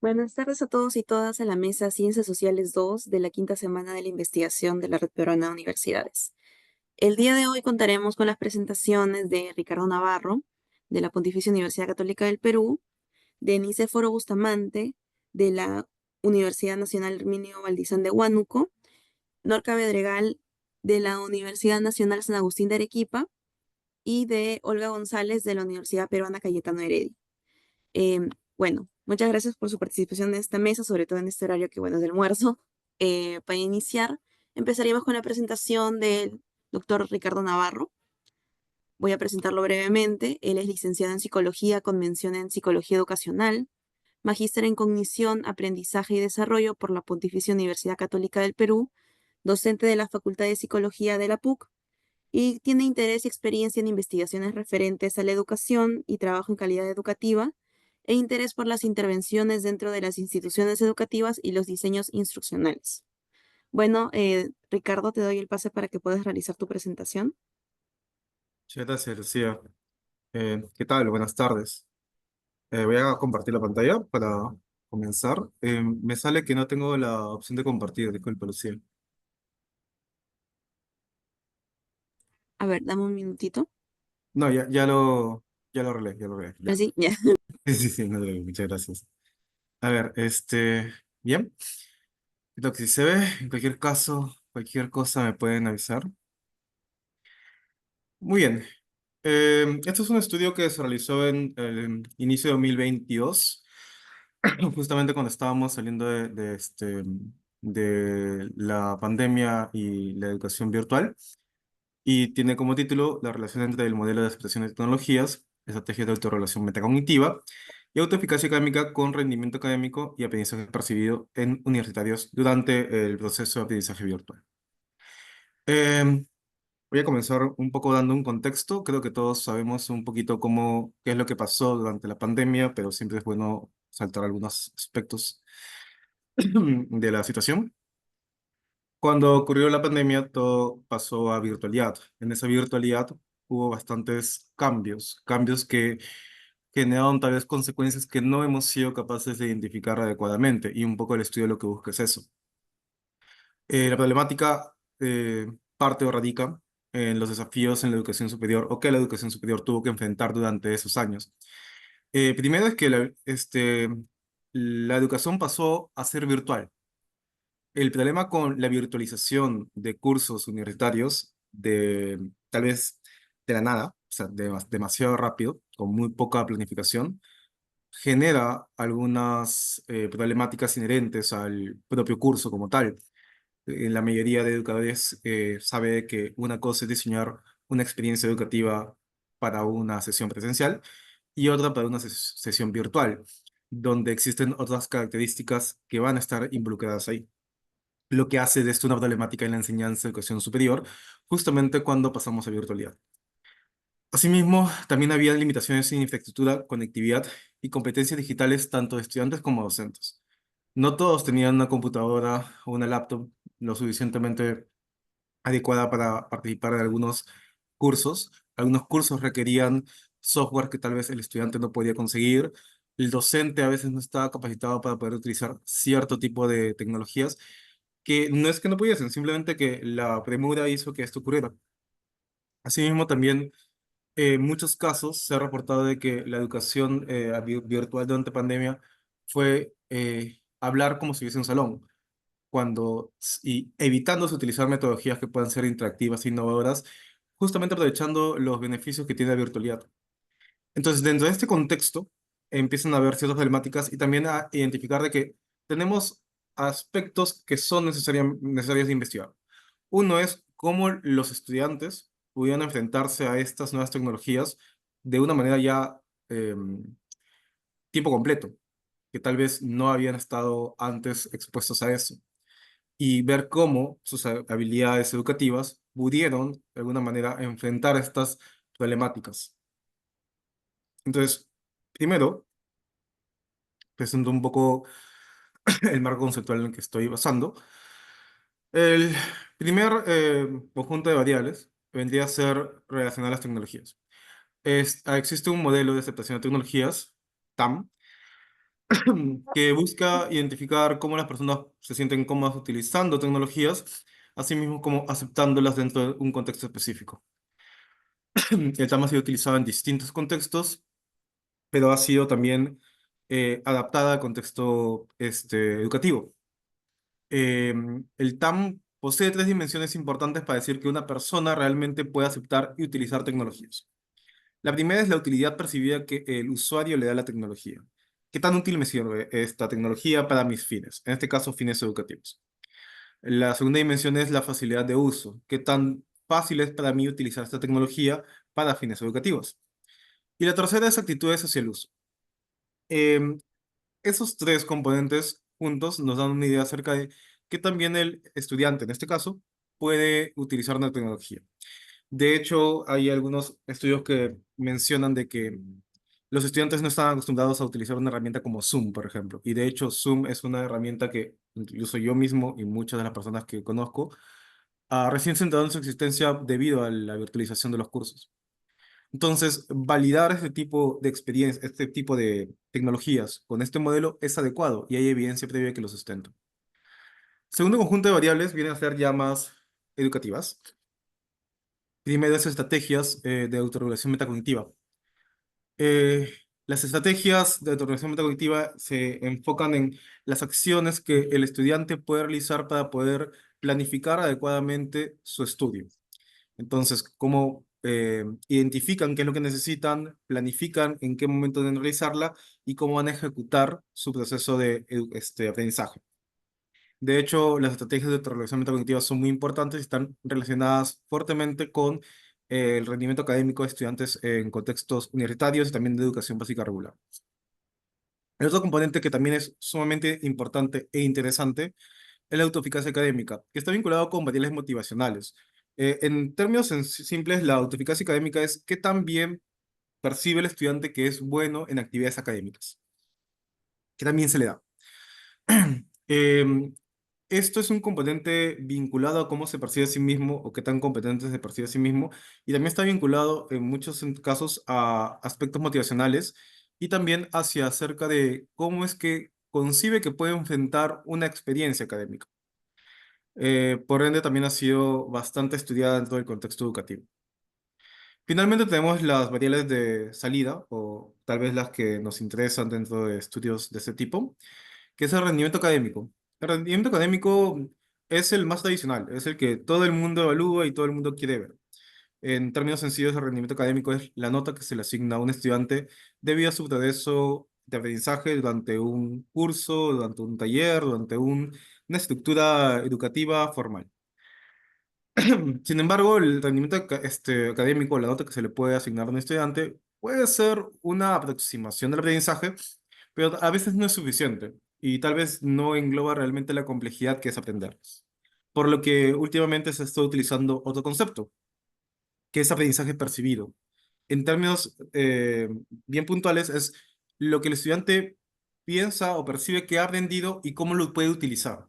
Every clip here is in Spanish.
Buenas tardes a todos y todas en la mesa Ciencias Sociales 2 de la quinta semana de la investigación de la Red Peruana de Universidades. El día de hoy contaremos con las presentaciones de Ricardo Navarro, de la Pontificia Universidad Católica del Perú, de Nicéforo Bustamante, de la Universidad Nacional Herminio Valdizán de Huánuco, Norca Bedregal, de la Universidad Nacional San Agustín de Arequipa, y de Olga González, de la Universidad Peruana Cayetano Heredia. Bueno, muchas gracias por su participación en esta mesa, sobre todo en este horario que, bueno, es de almuerzo. Para iniciar, empezaríamos con la presentación del doctor Ricardo Navarro. Voy a presentarlo brevemente. Él es licenciado en Psicología con mención en Psicología Educacional, magíster en Cognición, Aprendizaje y Desarrollo por la Pontificia Universidad Católica del Perú, docente de la Facultad de Psicología de la PUC, y tiene interés y experiencia en investigaciones referentes a la educación y trabajo en calidad educativa, e interés por las intervenciones dentro de las instituciones educativas y los diseños instruccionales. Bueno, Ricardo, te doy el pase para que puedas realizar tu presentación. Muchas gracias, Lucía. ¿Qué tal? Buenas tardes. Voy a compartir la pantalla para comenzar. Me sale que no tengo la opción de compartir, disculpa, Lucía. A ver, dame un minutito. No, ya lo arreglé, ya lo arreglé. Ya. Así, ya. Sí, sí, sí, no, muchas gracias. A ver, bien. Lo que sí se ve, en cualquier caso, cualquier cosa me pueden avisar. Muy bien. Este es un estudio que se realizó en el inicio de 2022. Justamente cuando estábamos saliendo de la pandemia y la educación virtual, y tiene como título la relación entre el modelo de aceptación de tecnologías, estrategias de autorregulación metacognitiva y autoeficacia académica con rendimiento académico y aprendizaje percibido en universitarios durante el proceso de aprendizaje virtual. Em, Voy a comenzar un poco dando un contexto. Creo que todos sabemos un poquito qué es lo que pasó durante la pandemia, pero siempre es bueno saltar algunos aspectos de la situación. Cuando ocurrió la pandemia, todo pasó a virtualidad. En esa virtualidad hubo bastantes cambios que generaron tal vez consecuencias que no hemos sido capaces de identificar adecuadamente, y un poco el estudio lo que busca es eso. La problemática parte o radica en los desafíos en la educación superior o que la educación superior tuvo que enfrentar durante esos años. Primero es que la educación pasó a ser virtual. El problema con la virtualización de cursos universitarios, tal vez de la nada, o sea, demasiado rápido, con muy poca planificación, genera algunas problemáticas inherentes al propio curso como tal. La mayoría de educadores sabe que una cosa es diseñar una experiencia educativa para una sesión presencial y otra para una sesión virtual, donde existen otras características que van a estar involucradas ahí, lo que hace de esto una problemática en la enseñanza de educación superior, justamente cuando pasamos a virtualidad. Asimismo, también había limitaciones en infraestructura, conectividad y competencias digitales tanto de estudiantes como docentes. No todos tenían una computadora o una laptop lo suficientemente adecuada para participar de algunos cursos. Algunos cursos requerían software que tal vez el estudiante no podía conseguir. El docente a veces no estaba capacitado para poder utilizar cierto tipo de tecnologías que no es que no pudiesen, simplemente que la premura hizo que esto ocurriera. Asimismo, también en muchos casos se ha reportado de que la educación virtual durante pandemia fue hablar como si hubiese un salón, y evitándose utilizar metodologías que puedan ser interactivas e innovadoras, justamente aprovechando los beneficios que tiene la virtualidad. Entonces, dentro de este contexto, empiezan a haber ciertas problemáticas y también a identificar de que tenemos aspectos que son necesarios de investigar. Uno es cómo los estudiantes pudieran enfrentarse a estas nuevas tecnologías de una manera ya tiempo completo, que tal vez no habían estado antes expuestos a eso, y ver cómo sus habilidades educativas pudieron de alguna manera enfrentar estas problemáticas. Entonces, primero, presento un poco el marco conceptual en el que estoy basando. El primer conjunto de variables vendría a ser relacionar las tecnologías. Existe un modelo de aceptación de tecnologías, TAM, que busca identificar cómo las personas se sienten cómodas utilizando tecnologías, así mismo como aceptándolas dentro de un contexto específico. El TAM ha sido utilizado en distintos contextos, pero ha sido también adaptada al contexto educativo. El TAM posee tres dimensiones importantes para decir que una persona realmente puede aceptar y utilizar tecnologías. La primera es la utilidad percibida que el usuario le da a la tecnología. ¿Qué tan útil me sirve esta tecnología para mis fines? En este caso, fines educativos. La segunda dimensión es la facilidad de uso. ¿Qué tan fácil es para mí utilizar esta tecnología para fines educativos? Y la tercera es actitudes hacia el uso. Em, Esos tres componentes juntos nos dan una idea acerca de qué también el estudiante, en este caso, puede utilizar una tecnología. De hecho, hay algunos estudios que mencionan de que los estudiantes no están acostumbrados a utilizar una herramienta como Zoom, por ejemplo. Y de hecho, Zoom es una herramienta que incluso yo mismo y muchas de las personas que conozco recién se enteraron de su existencia debido a la virtualización de los cursos. Entonces, validar este tipo de experiencia, este tipo de tecnologías con este modelo es adecuado y hay evidencia previa que lo sustenta. Segundo conjunto de variables vienen a ser ya más educativas. Primero es estrategias de autorregulación metacognitiva. Eh, las estrategias de autorregulación metacognitiva se enfocan en las acciones que el estudiante puede realizar para poder planificar adecuadamente su estudio. Entonces, cómo identifican qué es lo que necesitan, planifican en qué momento deben realizarla y cómo van a ejecutar su proceso de aprendizaje. De hecho, las estrategias de autorregulación metacognitiva son muy importantes y están relacionadas fuertemente con el rendimiento académico de estudiantes en contextos universitarios y también de educación básica regular. El otro componente que también es sumamente importante e interesante es la autoeficacia académica, que está vinculado con variables motivacionales. En términos simples, la autoeficacia académica es qué tan bien percibe el estudiante que es bueno en actividades académicas, qué tan bien se le da. Em, Esto es un componente vinculado a cómo se percibe a sí mismo o qué tan competente se percibe a sí mismo, y también está vinculado en muchos casos a aspectos motivacionales y también hacia acerca de cómo es que concibe que puede enfrentar una experiencia académica. Por ende, también ha sido bastante estudiada dentro del contexto educativo. Finalmente tenemos las variables de salida, o tal vez las que nos interesan dentro de estudios de este tipo, que es el rendimiento académico. El rendimiento académico es el más tradicional, es el que todo el mundo evalúa y todo el mundo quiere ver. En términos sencillos, el rendimiento académico es la nota que se le asigna a un estudiante debido a su progreso de aprendizaje durante un curso, durante un taller, durante una estructura educativa formal. Sin embargo, el rendimiento académico, la nota que se le puede asignar a un estudiante, puede ser una aproximación del aprendizaje, pero a veces no es suficiente y tal vez no engloba realmente la complejidad que es aprender. Por lo que últimamente se está utilizando otro concepto, que es aprendizaje percibido. En términos bien puntuales, es lo que el estudiante piensa o percibe que ha aprendido y cómo lo puede utilizar.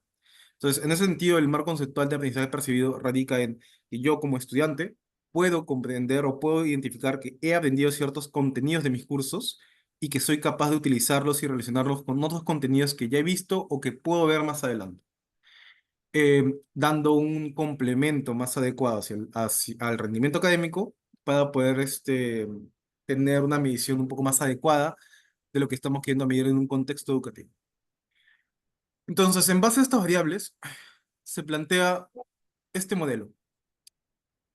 Entonces, en ese sentido, el marco conceptual de aprendizaje percibido radica en que yo como estudiante puedo comprender o puedo identificar que he aprendido ciertos contenidos de mis cursos y que soy capaz de utilizarlos y relacionarlos con otros contenidos que ya he visto o que puedo ver más adelante, dando un complemento más adecuado al rendimiento académico para poder tener una medición un poco más adecuada de lo que estamos queriendo medir en un contexto educativo. Entonces, en base a estas variables, se plantea este modelo.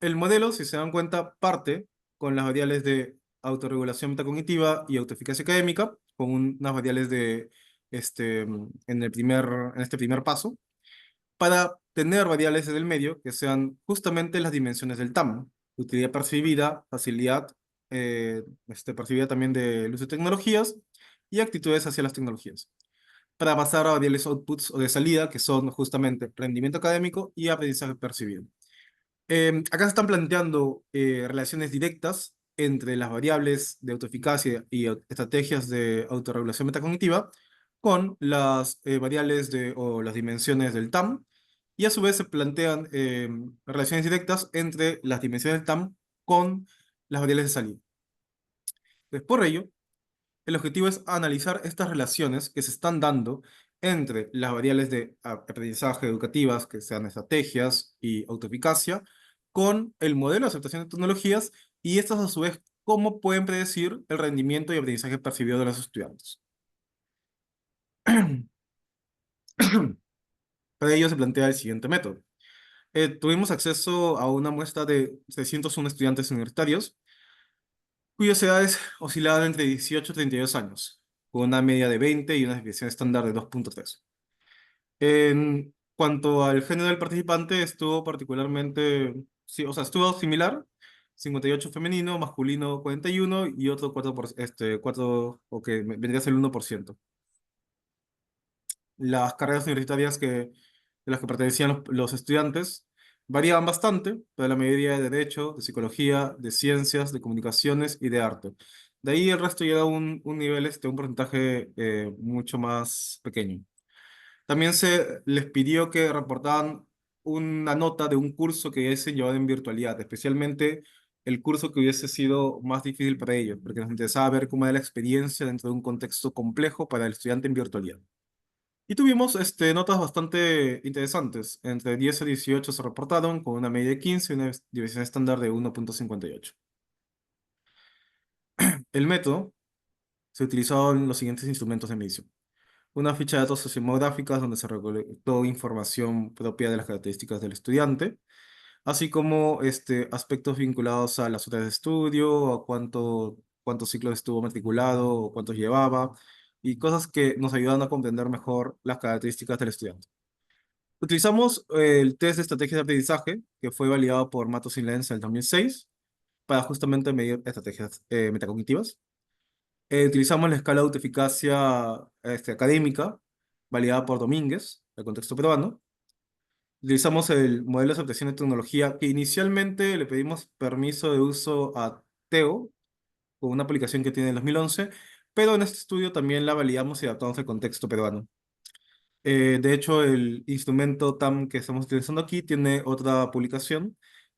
El modelo, si se dan cuenta, parte con las variables de autorregulación metacognitiva y autoeficacia académica, con unas variables en este primer paso, para tener variables en el medio que sean justamente las dimensiones del TAM: utilidad percibida, facilidad, percibida también del uso de tecnologías y actitudes hacia las tecnologías, para pasar a variables outputs o de salida, que son justamente rendimiento académico y aprendizaje percibido. Acá se están planteando relaciones directas entre las variables de autoeficacia y estrategias de autorregulación metacognitiva con las variables o las dimensiones del TAM, y a su vez se plantean relaciones directas entre las dimensiones del TAM con las variables de salida. Entonces, por ello, el objetivo es analizar estas relaciones que se están dando entre las variables de aprendizaje educativas, que sean estrategias y autoeficacia, con el modelo de aceptación de tecnologías y estas a su vez cómo pueden predecir el rendimiento y aprendizaje percibido de los estudiantes. Para ello se plantea el siguiente método. Tuvimos acceso a una muestra de 601 estudiantes universitarios cuyas edades oscilaban entre 18 y 32 años, con una media de 20 y una desviación estándar de 2,3. En cuanto al género del participante, estuvo particularmente, sí, o sea, estuvo similar, 58 femenino, masculino 41 y otro 4, o que vendría a ser el 1%. Las carreras universitarias de las que pertenecían los estudiantes variaban bastante, pero la mayoría de derecho, de psicología, de ciencias, de comunicaciones y de arte. De ahí el resto ya era un nivel, un porcentaje mucho más pequeño. También se les pidió que reportaran una nota de un curso que hubiesen llevado en virtualidad, especialmente el curso que hubiese sido más difícil para ellos, porque nos interesaba ver cómo era la experiencia dentro de un contexto complejo para el estudiante en virtualidad. Y tuvimos notas bastante interesantes. Entre 10 a 18 se reportaron con una media de 15 y una división estándar de 1,58. El método se utilizó en los siguientes instrumentos de medición. Una ficha de datos sociodemográficas donde se recolectó información propia de las características del estudiante, así como aspectos vinculados a las horas de estudio, a cuántos ciclos estuvo matriculado, o cuántos llevaba, y cosas que nos ayudan a comprender mejor las características del estudiante. Utilizamos el test de estrategias de aprendizaje, que fue validado por Matos y Lenz en el 2006, para justamente medir estrategias metacognitivas. Utilizamos la escala de autoeficacia académica, validada por Domínguez, el contexto peruano. Utilizamos el modelo de aceptación de tecnología, que inicialmente le pedimos permiso de uso a Teo, con una aplicación que tiene en 2011, pero en este estudio también la validamos y adaptamos al contexto peruano. De hecho, el instrumento TAM que estamos utilizando aquí tiene otra publicación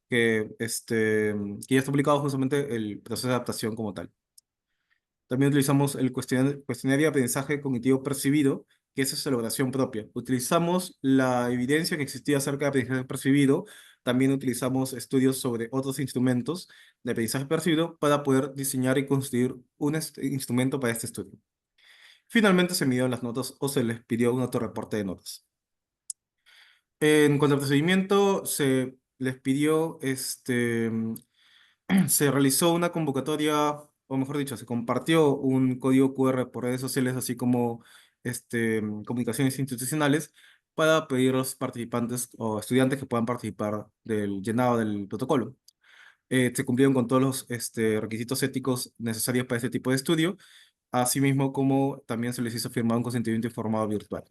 que ya está publicado justamente el proceso de adaptación como tal. También utilizamos el cuestionario de aprendizaje cognitivo percibido, que es su elaboración propia. Utilizamos la evidencia que existía acerca de aprendizaje percibido. También utilizamos estudios sobre otros instrumentos de aprendizaje percibido para poder diseñar y construir un instrumento para este estudio. Finalmente se midieron las notas o se les pidió un autorreporte de notas. En cuanto al procedimiento, se les pidió, se realizó una convocatoria, o mejor dicho, se compartió un código QR por redes sociales, así como comunicaciones institucionales, para pedir a los participantes o estudiantes que puedan participar del llenado del protocolo. Se cumplieron con todos los requisitos éticos necesarios para este tipo de estudio, asimismo como también se les hizo firmar un consentimiento informado virtual.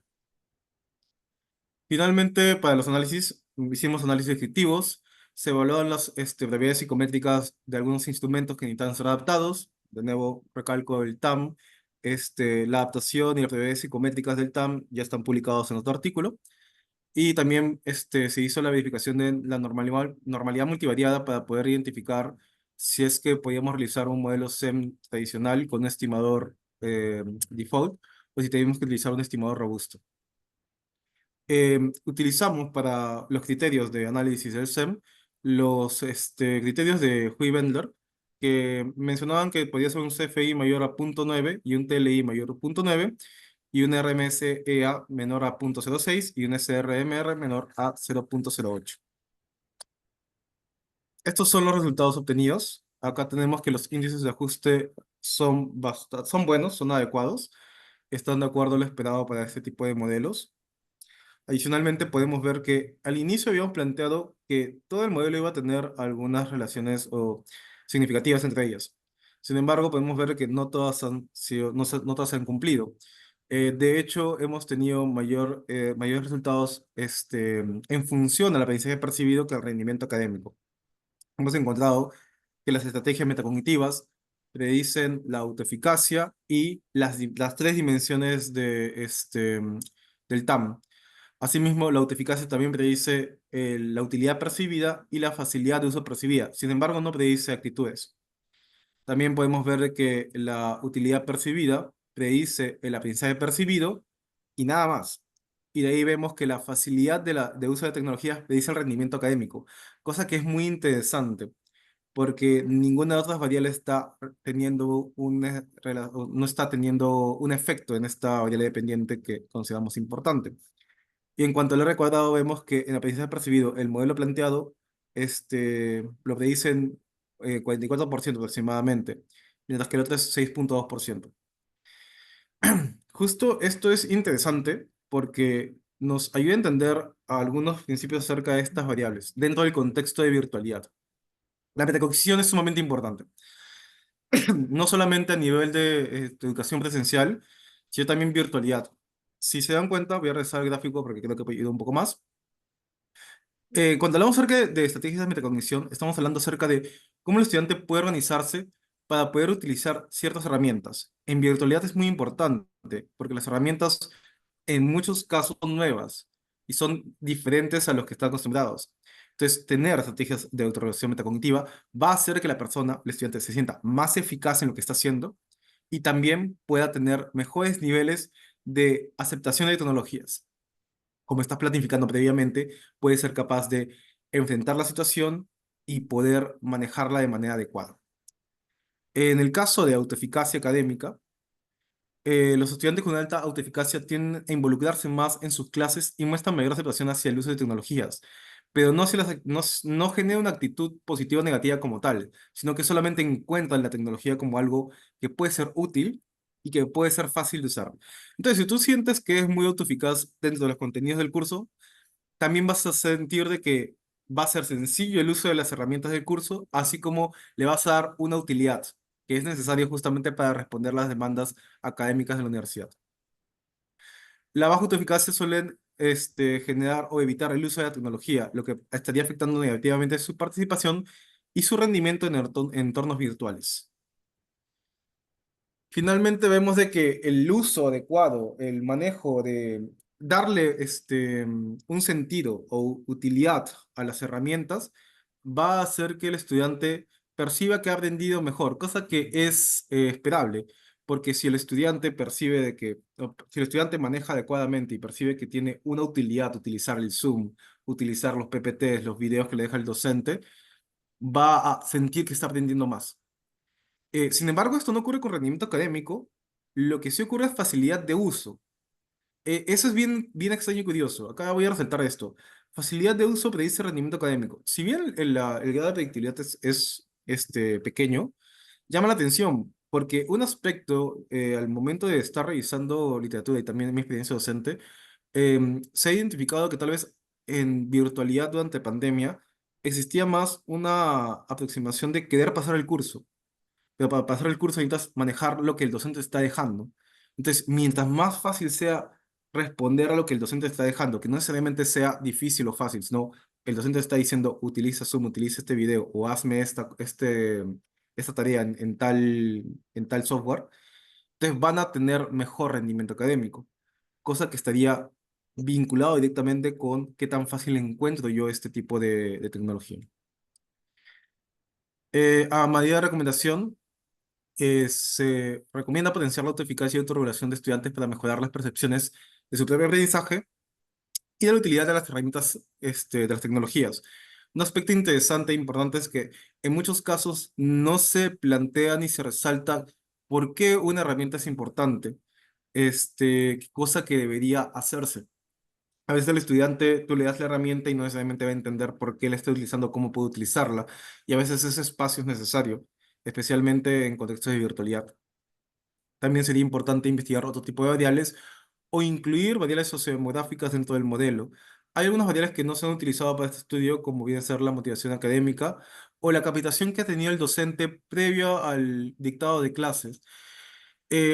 Finalmente, para los análisis, hicimos análisis descriptivos, se evaluaron las propiedades psicométricas de algunos instrumentos que necesitan ser adaptados. De nuevo, recalco el TAM, la adaptación y las propiedades psicométricas del TAM ya están publicados en otro artículo. Y también se hizo la verificación de la normalidad multivariada para poder identificar si es que podíamos realizar un modelo SEM tradicional con un estimador default o si teníamos que utilizar un estimador robusto. Utilizamos para los criterios de análisis del SEM los criterios de Hui-Bendler, que mencionaban que podía ser un CFI mayor a 0,9 y un TLI mayor a 0,9 y un RMS-EA menor a 0,06 y un SRMR menor a 0,08. Estos son los resultados obtenidos. Acá tenemos que los índices de ajuste son buenos, son adecuados, están de acuerdo a lo esperado para este tipo de modelos. Adicionalmente, podemos ver que al inicio habíamos planteado que todo el modelo iba a tener algunas relaciones significativas entre ellas. Sin embargo, podemos ver que no todas han sido, no todas se han cumplido. De hecho, hemos tenido mayores resultados en función al aprendizaje percibido que al rendimiento académico. Hemos encontrado que las estrategias metacognitivas predicen la autoeficacia y las tres dimensiones del TAM. Asimismo, la autoeficacia también predice la utilidad percibida y la facilidad de uso percibida. Sin embargo, no predice actitudes. También podemos ver de que la utilidad percibida predice el aprendizaje percibido y nada más. Y de ahí vemos que la facilidad de uso de tecnologías predice el rendimiento académico, cosa que es muy interesante porque ninguna de otras variables está teniendo no está teniendo un efecto en esta variable dependiente que consideramos importante. Y en cuanto al R cuadrado, vemos que en aprendizaje percibido, el modelo planteado lo predicen 44% aproximadamente, mientras que el otro es 6,2%. Justo esto es interesante porque nos ayuda a entender algunos principios acerca de estas variables dentro del contexto de virtualidad. La metacognición es sumamente importante, no solamente a nivel de educación presencial, sino también virtualidad. Si se dan cuenta, voy a regresar al gráfico porque creo que ayuda un poco más. Cuando hablamos acerca de estrategias de metacognición, estamos hablando acerca de cómo el estudiante puede organizarse para poder utilizar ciertas herramientas. En virtualidad es muy importante porque las herramientas en muchos casos son nuevas y son diferentes a los que están acostumbrados. Entonces, tener estrategias de autorregulación metacognitiva va a hacer que la persona, el estudiante, se sienta más eficaz en lo que está haciendo y también pueda tener mejores niveles de aceptación de tecnologías. Como estás planificando previamente, puedes ser capaz de enfrentar la situación y poder manejarla de manera adecuada. En el caso de autoeficacia académica, los estudiantes con alta autoeficacia tienden a involucrarse más en sus clases y muestran mayor aceptación hacia el uso de tecnologías, pero no genera una actitud positiva o negativa como tal, sino que solamente encuentran la tecnología como algo que puede ser útil y que puede ser fácil de usar. Entonces, si tú sientes que es muy autoeficaz dentro de los contenidos del curso, también vas a sentir de que va a ser sencillo el uso de las herramientas del curso, así como le vas a dar una utilidad que es necesaria justamente para responder las demandas académicas de la universidad. La baja autoeficacia suelen generar o evitar el uso de la tecnología, lo que estaría afectando negativamente su participación y su rendimiento en entornos virtuales. Finalmente vemos de que el uso adecuado, el manejo de darle un sentido o utilidad a las herramientas va a hacer que el estudiante perciba que ha aprendido mejor, cosa que es esperable, porque si el estudiante percibe de que, o si el estudiante maneja adecuadamente y percibe que tiene una utilidad utilizar el Zoom, utilizar los PPTs, los videos que le deja el docente, va a sentir que está aprendiendo más. Sin embargo, esto no ocurre con rendimiento académico, lo que sí ocurre es facilidad de uso. Eso es bien, bien extraño y curioso. Acá voy a resaltar esto. Facilidad de uso predice rendimiento académico. Si bien el grado de predictibilidad es pequeño, llama la atención, porque un aspecto al momento de estar revisando literatura y también en mi experiencia docente, se ha identificado que tal vez en virtualidad durante pandemia existía más una aproximación de querer pasar el curso, pero para pasar el curso necesitas manejar lo que el docente está dejando. Entonces, mientras más fácil sea responder a lo que el docente está dejando, que no necesariamente sea difícil o fácil, sino el docente está diciendo, utiliza Zoom, utiliza este video o hazme esta tarea en tal software, entonces van a tener mejor rendimiento académico, cosa que estaría vinculado directamente con qué tan fácil encuentro yo este tipo de tecnología. A manera de recomendación, se recomienda potenciar la autoeficacia y autorregulación de estudiantes para mejorar las percepciones de su propio aprendizaje y de la utilidad de las herramientas de las tecnologías. Un aspecto interesante e importante es que en muchos casos no se plantea ni se resalta por qué una herramienta es importante, cosa que debería hacerse. A veces el estudiante, tú le das la herramienta y no necesariamente va a entender por qué la está utilizando, cómo puede utilizarla, y a veces ese espacio es necesario, especialmente en contextos de virtualidad. También sería importante investigar otro tipo de variables o incluir variables sociodemográficas dentro del modelo. Hay algunas variables que no se han utilizado para este estudio, como viene a ser la motivación académica o la capacitación que ha tenido el docente previo al dictado de clases.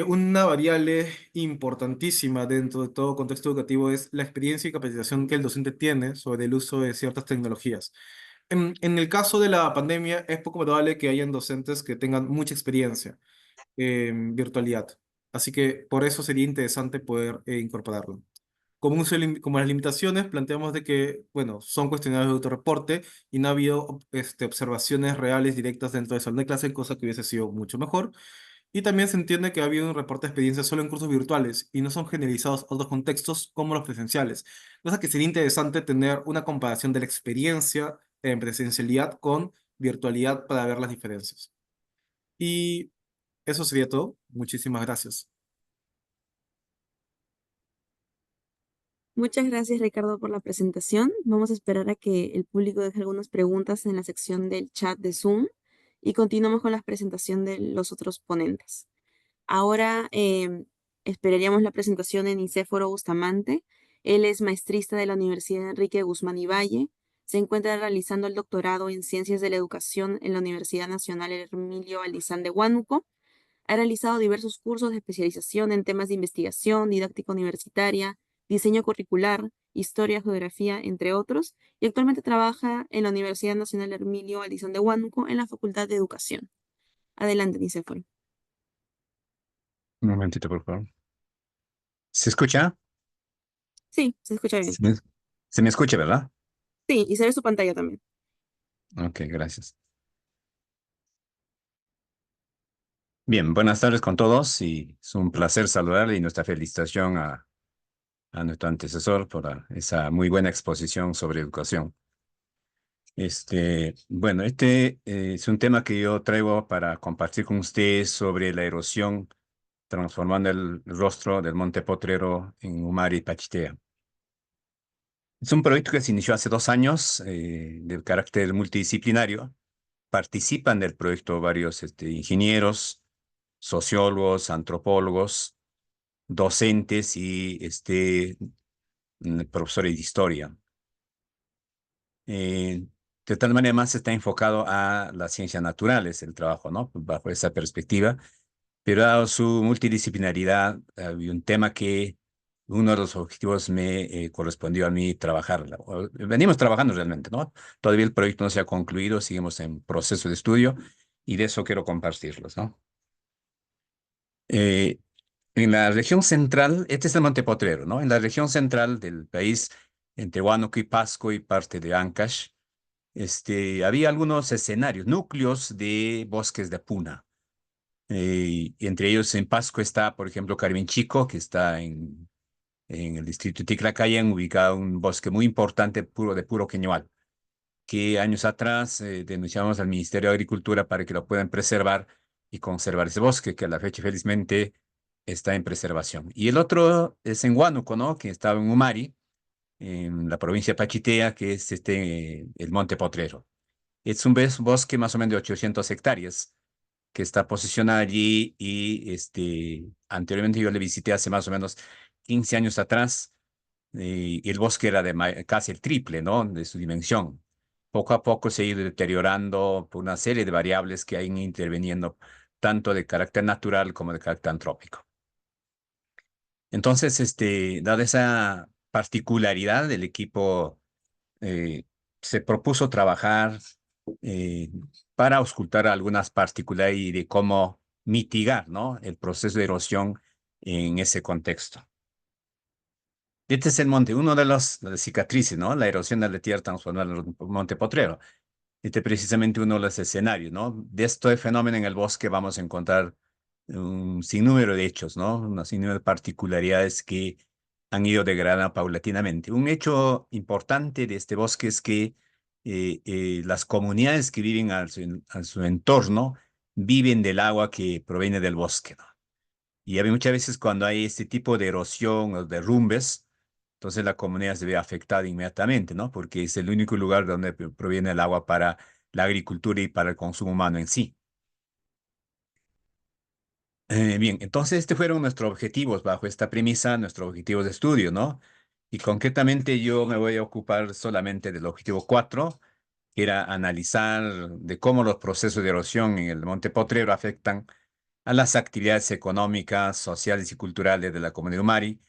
Una variable importantísima dentro de todo contexto educativo es la experiencia y capacitación que el docente tiene sobre el uso de ciertas tecnologías. En el caso de la pandemia, es poco probable que hayan docentes que tengan mucha experiencia virtualidad. Así que por eso sería interesante poder incorporarlo. como las limitaciones, planteamos de que, bueno, son cuestionarios de autorreporte y no ha habido observaciones reales directas dentro del salón de clase, cosa que hubiese sido mucho mejor. Y también se entiende que ha habido un reporte de experiencia solo en cursos virtuales y no son generalizados a otros contextos como los presenciales. Cosa que sería interesante tener una comparación de la experiencia en presencialidad con virtualidad para ver las diferencias. Y eso sería todo. Muchísimas gracias. Muchas gracias, Ricardo, por la presentación. Vamos a esperar a que el público deje algunas preguntas en la sección del chat de Zoom y continuamos con la presentación de los otros ponentes. Ahora esperaríamos la presentación de Nicéforo Bustamante. Él es maestrista de la Universidad Enrique Guzmán y Valle. Se encuentra realizando el doctorado en Ciencias de la Educación en la Universidad Nacional Emilio Alizán de Huánuco. Ha realizado diversos cursos de especialización en temas de investigación, didáctica universitaria, diseño curricular, historia, geografía, entre otros, y actualmente trabaja en la Universidad Nacional Emilio Alizán de Huánuco en la Facultad de Educación. Adelante, Nicéforo. Un momentito, por favor. ¿Se escucha? Sí, se escucha bien. Se me escucha, ¿verdad? Sí, y se ve su pantalla también. Ok, gracias. Bien, buenas tardes con todos y es un placer saludarle y nuestra felicitación a nuestro antecesor por esa muy buena exposición sobre educación. Bueno, es un tema que yo traigo para compartir con ustedes sobre la erosión transformando el rostro del Monte Potrero en Humari Pachitea. Es un proyecto que se inició hace 2 años, de carácter multidisciplinario. Participan del proyecto varios ingenieros, sociólogos, antropólogos, docentes y profesores de historia. Eh, de tal manera más está enfocado a las ciencias naturales, el trabajo, ¿no? Bajo esa perspectiva, pero dado su multidisciplinaridad, había un tema que uno de los objetivos me correspondió a mí trabajar. Venimos trabajando realmente, ¿no? Todavía el proyecto no se ha concluido, seguimos en proceso de estudio y de eso quiero compartirlos, ¿no? Eh, en la región central, este es el Monte Potrero, ¿no? En la región central del país, entre Huánuco y Pasco y parte de Ancash, había algunos escenarios, núcleos de bosques de puna. Y entre ellos en Pasco está, por ejemplo, Carmen Chico, que está en el distrito de Ticlacayan, ubicado un bosque muy importante de puro queñual, que años atrás denunciamos al Ministerio de Agricultura para que lo puedan preservar y conservar ese bosque, que a la fecha felizmente está en preservación. Y el otro es en Huánuco, ¿no? Que estaba en Humari, en la provincia de Pachitea, que es el Monte Potrero. Es un bosque más o menos de 800 hectáreas que está posicionado allí y anteriormente yo le visité hace más o menos 15 años atrás y el bosque era de casi el triple, ¿no? De su dimensión. Poco a poco se ha ido deteriorando por una serie de variables que han ido interviniendo tanto de carácter natural como de carácter antrópico. Entonces, dada esa particularidad, el equipo eh, se propuso trabajar eh, para auscultar algunas particularidades de cómo mitigar, ¿no? El proceso de erosión en ese contexto. Este es el monte, uno de las cicatrices, ¿no? La erosión de la tierra transformada en el monte Potrero. Este es precisamente uno de los escenarios, ¿no? De este fenómeno en el bosque vamos a encontrar un sinnúmero de hechos, ¿no? Una sinnúmero de particularidades que han ido degradando paulatinamente. Un hecho importante de este bosque es que las comunidades que viven a su entorno viven del agua que proviene del bosque, ¿no? Y hay muchas veces cuando hay este tipo de erosión o derrumbes, entonces la comunidad se ve afectada inmediatamente, ¿no? Porque es el único lugar donde proviene el agua para la agricultura y para el consumo humano en sí. Bien, entonces fueron nuestros objetivos bajo esta premisa, nuestros objetivos de estudio, ¿no? Y concretamente yo me voy a ocupar solamente del objetivo 4, que era analizar de cómo los procesos de erosión en el Monte Potrero afectan a las actividades económicas, sociales y culturales de la comunidad Mari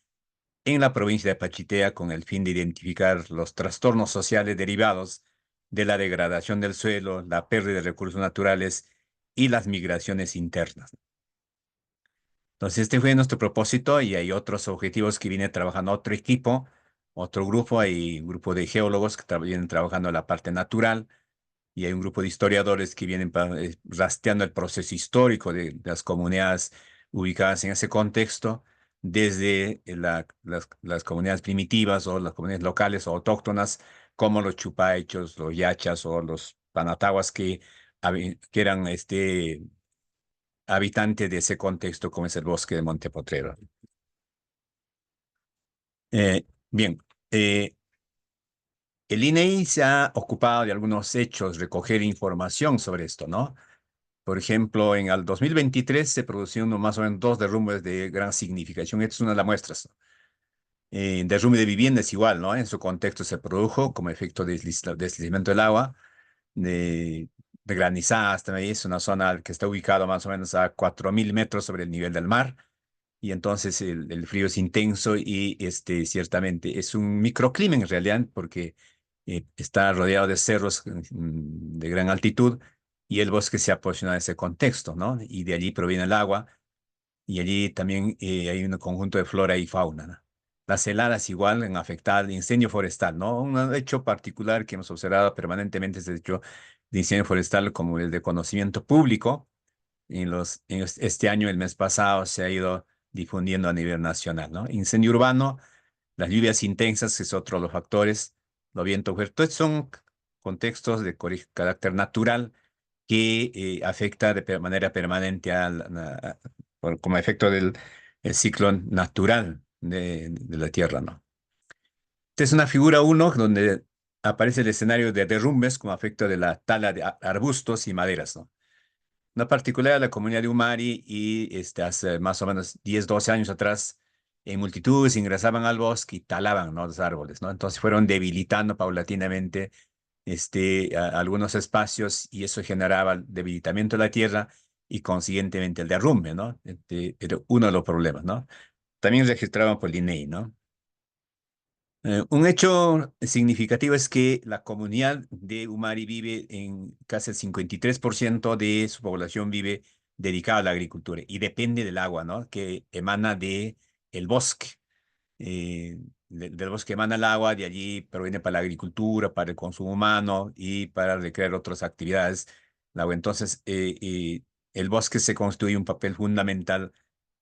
en la provincia de Pachitea con el fin de identificar los trastornos sociales derivados de la degradación del suelo, la pérdida de recursos naturales y las migraciones internas. Entonces, este fue nuestro propósito y hay otros objetivos que viene trabajando otro equipo, otro grupo, hay un grupo de geólogos que vienen trabajando la parte natural y hay un grupo de historiadores que vienen rastreando el proceso histórico de las comunidades ubicadas en ese contexto, desde las comunidades primitivas o las comunidades locales o autóctonas, como los chupaichos, los yachas o los panataguas que eran habitantes de ese contexto, como es el bosque de Monte Potrero. Bien, el INEI se ha ocupado de algunos hechos, recoger información sobre esto, ¿no? Por ejemplo, en el 2023 se produjeron más o menos 2 derrumbes de gran significación. Esta es una de las muestras. Derrumbe de viviendas igual, ¿no? En su contexto se produjo como efecto de deslizamiento del agua, de, de granizadas también. Es una zona que está ubicada más o menos a 4.000 metros sobre el nivel del mar. Y entonces el frío es intenso y ciertamente es un microclima en realidad porque está rodeado de cerros de gran altitud y el bosque se ha posicionado en ese contexto, ¿no? Y de allí proviene el agua y allí también hay un conjunto de flora y fauna, ¿no? Las heladas igual han afectado el incendio forestal, ¿no? Un hecho particular que hemos observado permanentemente es el hecho de incendio forestal como el de conocimiento público este año, el mes pasado, se ha ido difundiendo a nivel nacional, ¿no? Incendio urbano, las lluvias intensas, que es otro de los factores, los vientos fuertes, todos son contextos de carácter natural que afecta de manera permanente como efecto del el ciclo natural de la Tierra, ¿no? Esta es una figura uno donde aparece el escenario de derrumbes como efecto de la tala de arbustos y maderas, ¿no? Una particular de la comunidad de Umari y hace más o menos 10, 12 años atrás, en multitudes ingresaban al bosque y talaban, ¿no? Los árboles, ¿no? Entonces fueron debilitando paulatinamente algunos espacios y eso generaba el debilitamiento de la tierra y consiguientemente el derrumbe, ¿no? Era uno de los problemas, ¿no? También registraban por el INEI, ¿no? Un hecho significativo es que la comunidad de Umari vive en casi el 53% de su población vive dedicada a la agricultura y depende del agua, ¿no? Que emana de el bosque. Del bosque emana el agua, de allí proviene para la agricultura, para el consumo humano y para recrear otras actividades. Entonces, el bosque se constituye un papel fundamental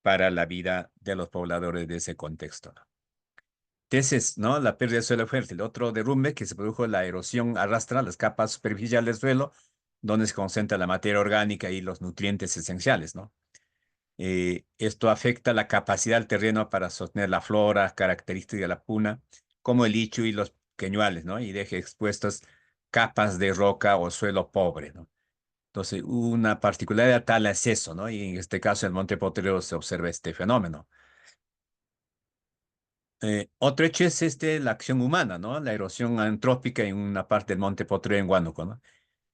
para la vida de los pobladores de ese contexto, ¿no? Tesis, ¿no? La pérdida de suelo fértil. Otro derrumbe que se produjo, la erosión arrastra las capas superficiales del suelo, donde se concentra la materia orgánica y los nutrientes esenciales, ¿no? Esto afecta la capacidad del terreno para sostener la flora característica de la puna, como el licho y los queñuales, ¿no? Y deja expuestas capas de roca o suelo pobre, ¿no? Entonces, una particularidad tal es eso, ¿no? Y en este caso, en el Monte Potrero se observa este fenómeno. Otro hecho es la acción humana, ¿no? La erosión antrópica en una parte del Monte Potrero en Huánuco, ¿no?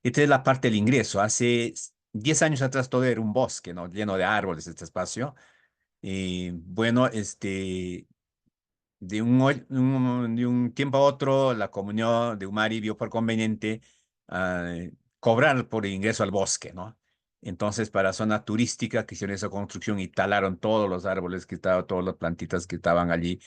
Esta es la parte del ingreso. Hace 10 años atrás todo era un bosque, ¿no? Lleno de árboles este espacio. Y bueno, de un tiempo a otro, la comunidad de Umari vio por conveniente ah, cobrar por el ingreso al bosque, ¿no? Entonces, para zona turística, que hicieron esa construcción y talaron todos los árboles que estaban, todas las plantitas que estaban allí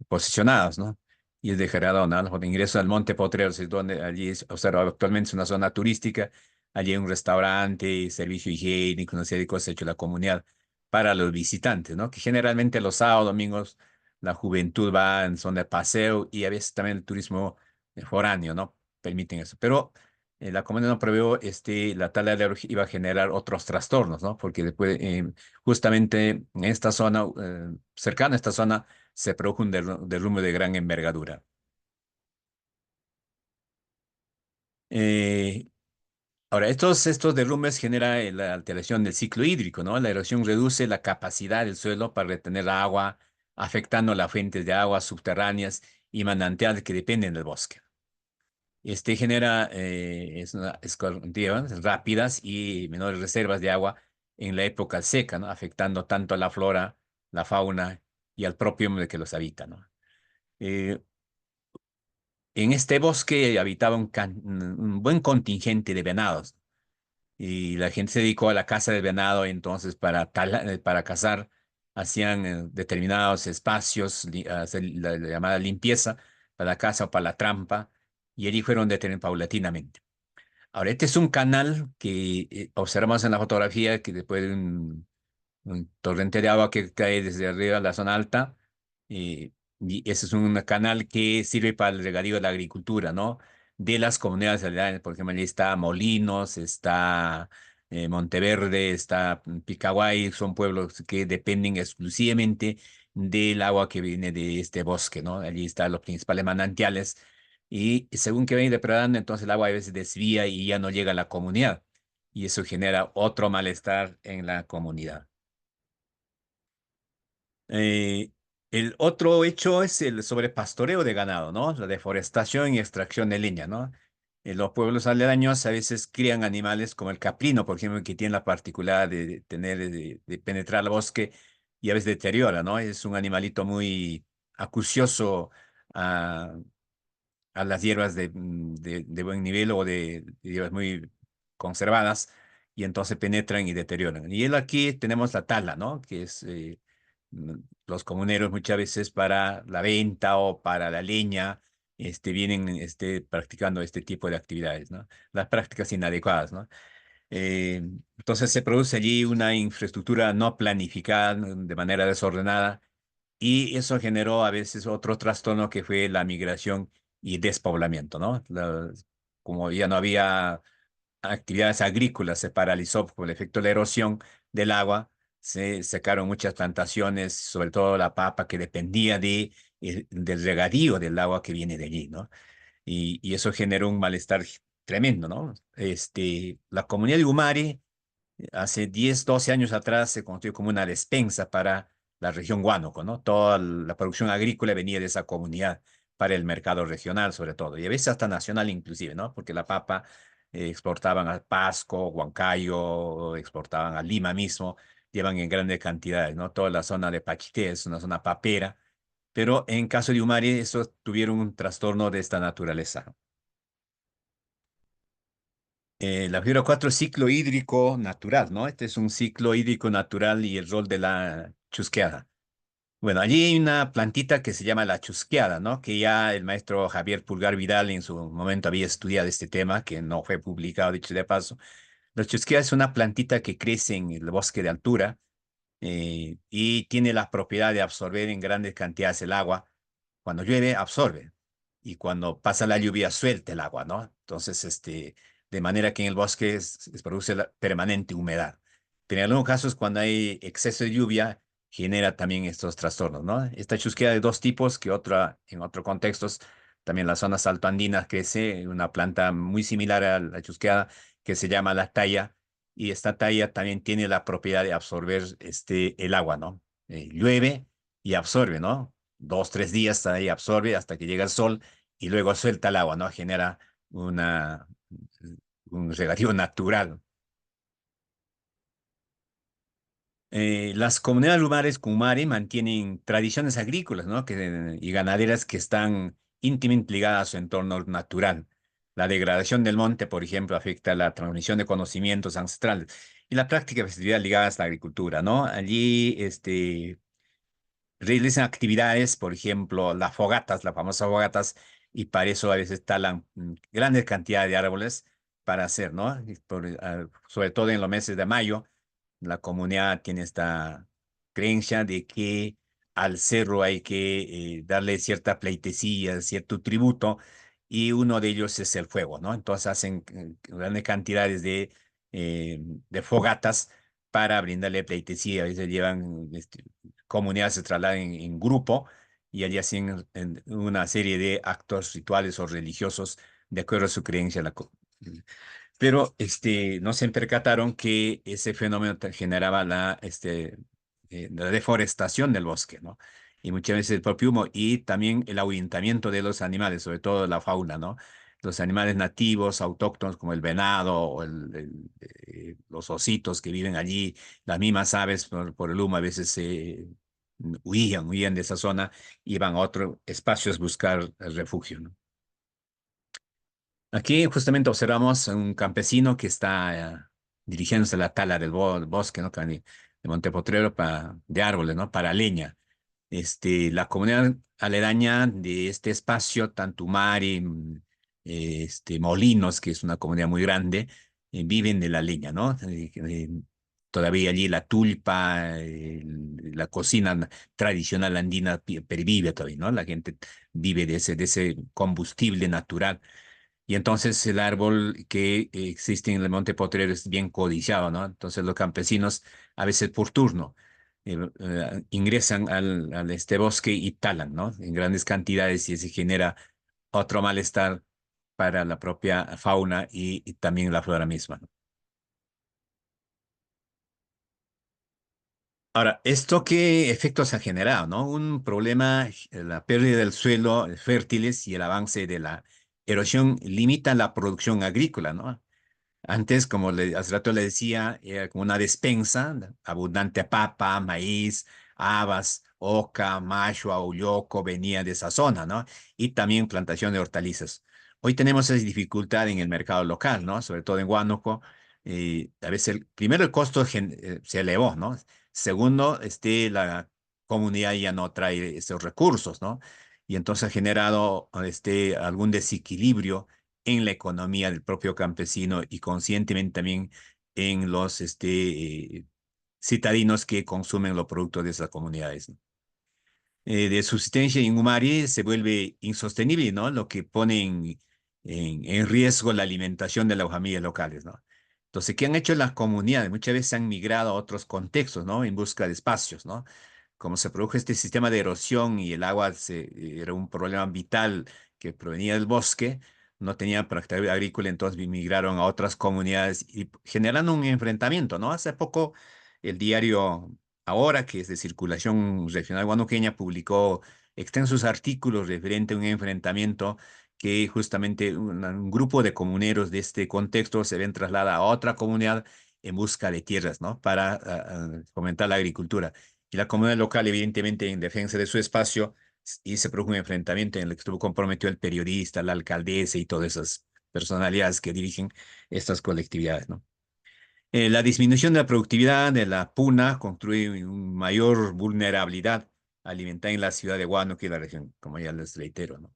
posicionadas, ¿no? Y es de Geradona, ¿no? De ingreso al Monte Potreros, es donde allí observa actualmente es una zona turística, allí hay un restaurante, servicio higiénico, una serie de cosas hecho la comunidad para los visitantes, ¿no? Que generalmente los sábados, domingos, la juventud va en zona de paseo y a veces también el turismo foráneo, ¿no? Permiten eso. Pero la comunidad no previó la tala de iba a generar otros trastornos, ¿no? Porque después, justamente en esta zona, cercana a esta zona, se produjo un derrumbe de gran envergadura. Eh, Ahora, estos derrumbes generan la alteración del ciclo hídrico, ¿no? La erosión reduce la capacidad del suelo para retener agua, afectando las fuentes de agua subterráneas y manantiales que dependen del bosque. Genera escorrentías rápidas y menores reservas de agua en la época seca, ¿no? Afectando tanto a la flora, la fauna y al propio hombre que los habita, ¿no? Eh, en este bosque habitaba un buen contingente de venados y la gente se dedicó a la caza de venado entonces para cazar hacían determinados espacios, hacer la llamada limpieza para la casa o para la trampa, y allí fueron detenidos paulatinamente. Ahora, este es un canal que observamos en la fotografía que después de un torrente de agua que cae desde arriba a la zona alta, eh, y ese es un canal que sirve para el regadío de la agricultura, ¿no? De las comunidades aledañas, por ejemplo, allí está Molinos, está Monteverde, está Picaguay, son pueblos que dependen exclusivamente del agua que viene de este bosque, ¿no? Allí están los principales manantiales y según que ven depredando, entonces el agua a veces desvía y ya no llega a la comunidad y eso genera otro malestar en la comunidad. Eh, el otro hecho es el sobrepastoreo de ganado, ¿no? La deforestación y extracción de leña, ¿no? En los pueblos aledaños a veces crían animales como el caprino, por ejemplo, que tiene la particularidad de tener, de penetrar el bosque y a veces deteriora, ¿no? Es un animalito muy acucioso a las hierbas de buen nivel o de hierbas muy conservadas y entonces penetran y deterioran. Y él aquí tenemos la tala, ¿no? Que es los comuneros muchas veces para la venta o para la leña vienen practicando este tipo de actividades, ¿no? Las prácticas inadecuadas, ¿no? Eh, entonces se produce allí una infraestructura no planificada de manera desordenada y eso generó a veces otro trastorno que fue la migración y despoblamiento, ¿no? Como ya no había actividades agrícolas, se paralizó por el efecto de la erosión del agua, se secaron muchas plantaciones, sobre todo la papa que dependía del regadío del agua que viene de allí, ¿no? Y eso generó un malestar tremendo, ¿no? La comunidad de Umari hace 10, 12 años atrás se construyó como una despensa para la región Huánuco, ¿no? Toda la producción agrícola venía de esa comunidad para el mercado regional sobre todo, y a veces hasta nacional inclusive, ¿no? Porque la papa exportaban a Pasco, Huancayo, exportaban a Lima mismo, llevan en grandes cantidades, ¿no? Toda la zona de Paquité es una zona papera, pero en caso de Umari, eso tuvieron un trastorno de esta naturaleza. La figura 4 es ciclo hídrico natural, ¿no? Este es un ciclo hídrico natural y el rol de la chusqueada. Bueno, allí hay una plantita que se llama la chusqueada, ¿no? Que ya el maestro Javier Pulgar Vidal en su momento había estudiado este tema, que no fue publicado, dicho de paso. La chusqueada es una plantita que crece en el bosque de altura y tiene la propiedad de absorber en grandes cantidades el agua. Cuando llueve, absorbe. Y cuando pasa la lluvia, suelta el agua, ¿no? Entonces, de manera que en el bosque se produce la permanente humedad. Pero en algunos casos, cuando hay exceso de lluvia, genera también estos trastornos, ¿no? Esta chusquera de dos tipos, que otra, en otros contextos, también las zonas altoandinas crece una planta muy similar a la chusqueada que se llama la talla y esta talla también tiene la propiedad de absorber el agua, ¿no? Llueve y absorbe, ¿no? 2, 3 días ahí absorbe hasta que llega el sol y luego suelta el agua, ¿no? Genera un regadío natural. Las comunidades rurales Kumare mantienen tradiciones agrícolas, ¿no? Y ganaderas que están íntimamente ligadas a su entorno natural. La degradación del monte, por ejemplo, afecta la transmisión de conocimientos ancestrales y la práctica de festividades ligadas a la agricultura, ¿no? Allí, realizan actividades, por ejemplo, las fogatas, las famosas fogatas, y para eso a veces talan grandes cantidades de árboles para hacer, ¿no? Sobre todo en los meses de mayo la comunidad tiene esta creencia de que al cerro hay que darle cierta pleitesía, cierto tributo, y uno de ellos es el fuego, ¿no? Entonces hacen grandes cantidades de fogatas para brindarle pleitesía. A veces llevan, comunidades se trasladan en grupo y allí hacen una serie de actos rituales o religiosos de acuerdo a su creencia. Pero no se percataron que ese fenómeno generaba la deforestación del bosque, ¿no? Y muchas veces el propio humo y también el ahuyentamiento de los animales, sobre todo la fauna, ¿no? Los animales nativos, autóctonos, como el venado o los ositos que viven allí, las mismas aves por el humo a veces huían de esa zona, iban a otros espacios a buscar el refugio, ¿no? Aquí justamente observamos a un campesino que está dirigiéndose a la tala del bosque, ¿no? de Monte Potrero de árboles, ¿no? Para leña. La comunidad aledaña de este espacio, Tantumari, Molinos, que es una comunidad muy grande, viven de la leña, ¿no? Todavía allí la tulpa, la cocina tradicional andina pervive todavía, ¿no? La gente vive de ese combustible natural. Y entonces el árbol que existe en el Monte Potrero es bien codiciado, ¿no? Entonces los campesinos, a veces por turno, ingresan al este bosque y talan, ¿no? En grandes cantidades y se genera otro malestar para la propia fauna y también la flora misma, ¿no? Ahora, ¿esto qué efectos ha generado, no? Un problema, la pérdida del suelo fértiles y el avance de la erosión limitan la producción agrícola, ¿no? Antes, como hace rato le decía, era como una despensa, abundante papa, maíz, habas, oca, machua, ulloco, venía de esa zona, ¿no? Y también plantación de hortalizas. Hoy tenemos esa dificultad en el mercado local, ¿no? Sobre todo en Huánuco. A veces, primero, el costo se elevó, ¿no? Segundo, la comunidad ya no trae esos recursos, ¿no? Y entonces ha generado algún desequilibrio en la economía del propio campesino y conscientemente también en los citadinos que consumen los productos de esas comunidades, ¿no? De subsistencia en Umari se vuelve insostenible, ¿no? Lo que pone en riesgo la alimentación de las familias locales, ¿no? Entonces, ¿qué han hecho las comunidades? Muchas veces han migrado a otros contextos, ¿no? En busca de espacios, ¿no? Como se produjo este sistema de erosión y el agua era un problema vital que provenía del bosque, no tenían para actividad agrícola, entonces migraron a otras comunidades y generando un enfrentamiento, ¿no? Hace poco el diario Ahora, que es de circulación regional guanuqueña, publicó extensos artículos referente a un enfrentamiento que justamente un grupo de comuneros de este contexto se ven traslada a otra comunidad en busca de tierras, ¿no? Para fomentar la agricultura. Y la comunidad local, evidentemente, en defensa de su espacio, y se produjo un enfrentamiento en el que estuvo comprometido el periodista, la alcaldesa y todas esas personalidades que dirigen estas colectividades, ¿no? La disminución de la productividad de la puna construye una mayor vulnerabilidad alimentaria en la ciudad de Huánuco y la región, como ya les reitero, ¿no?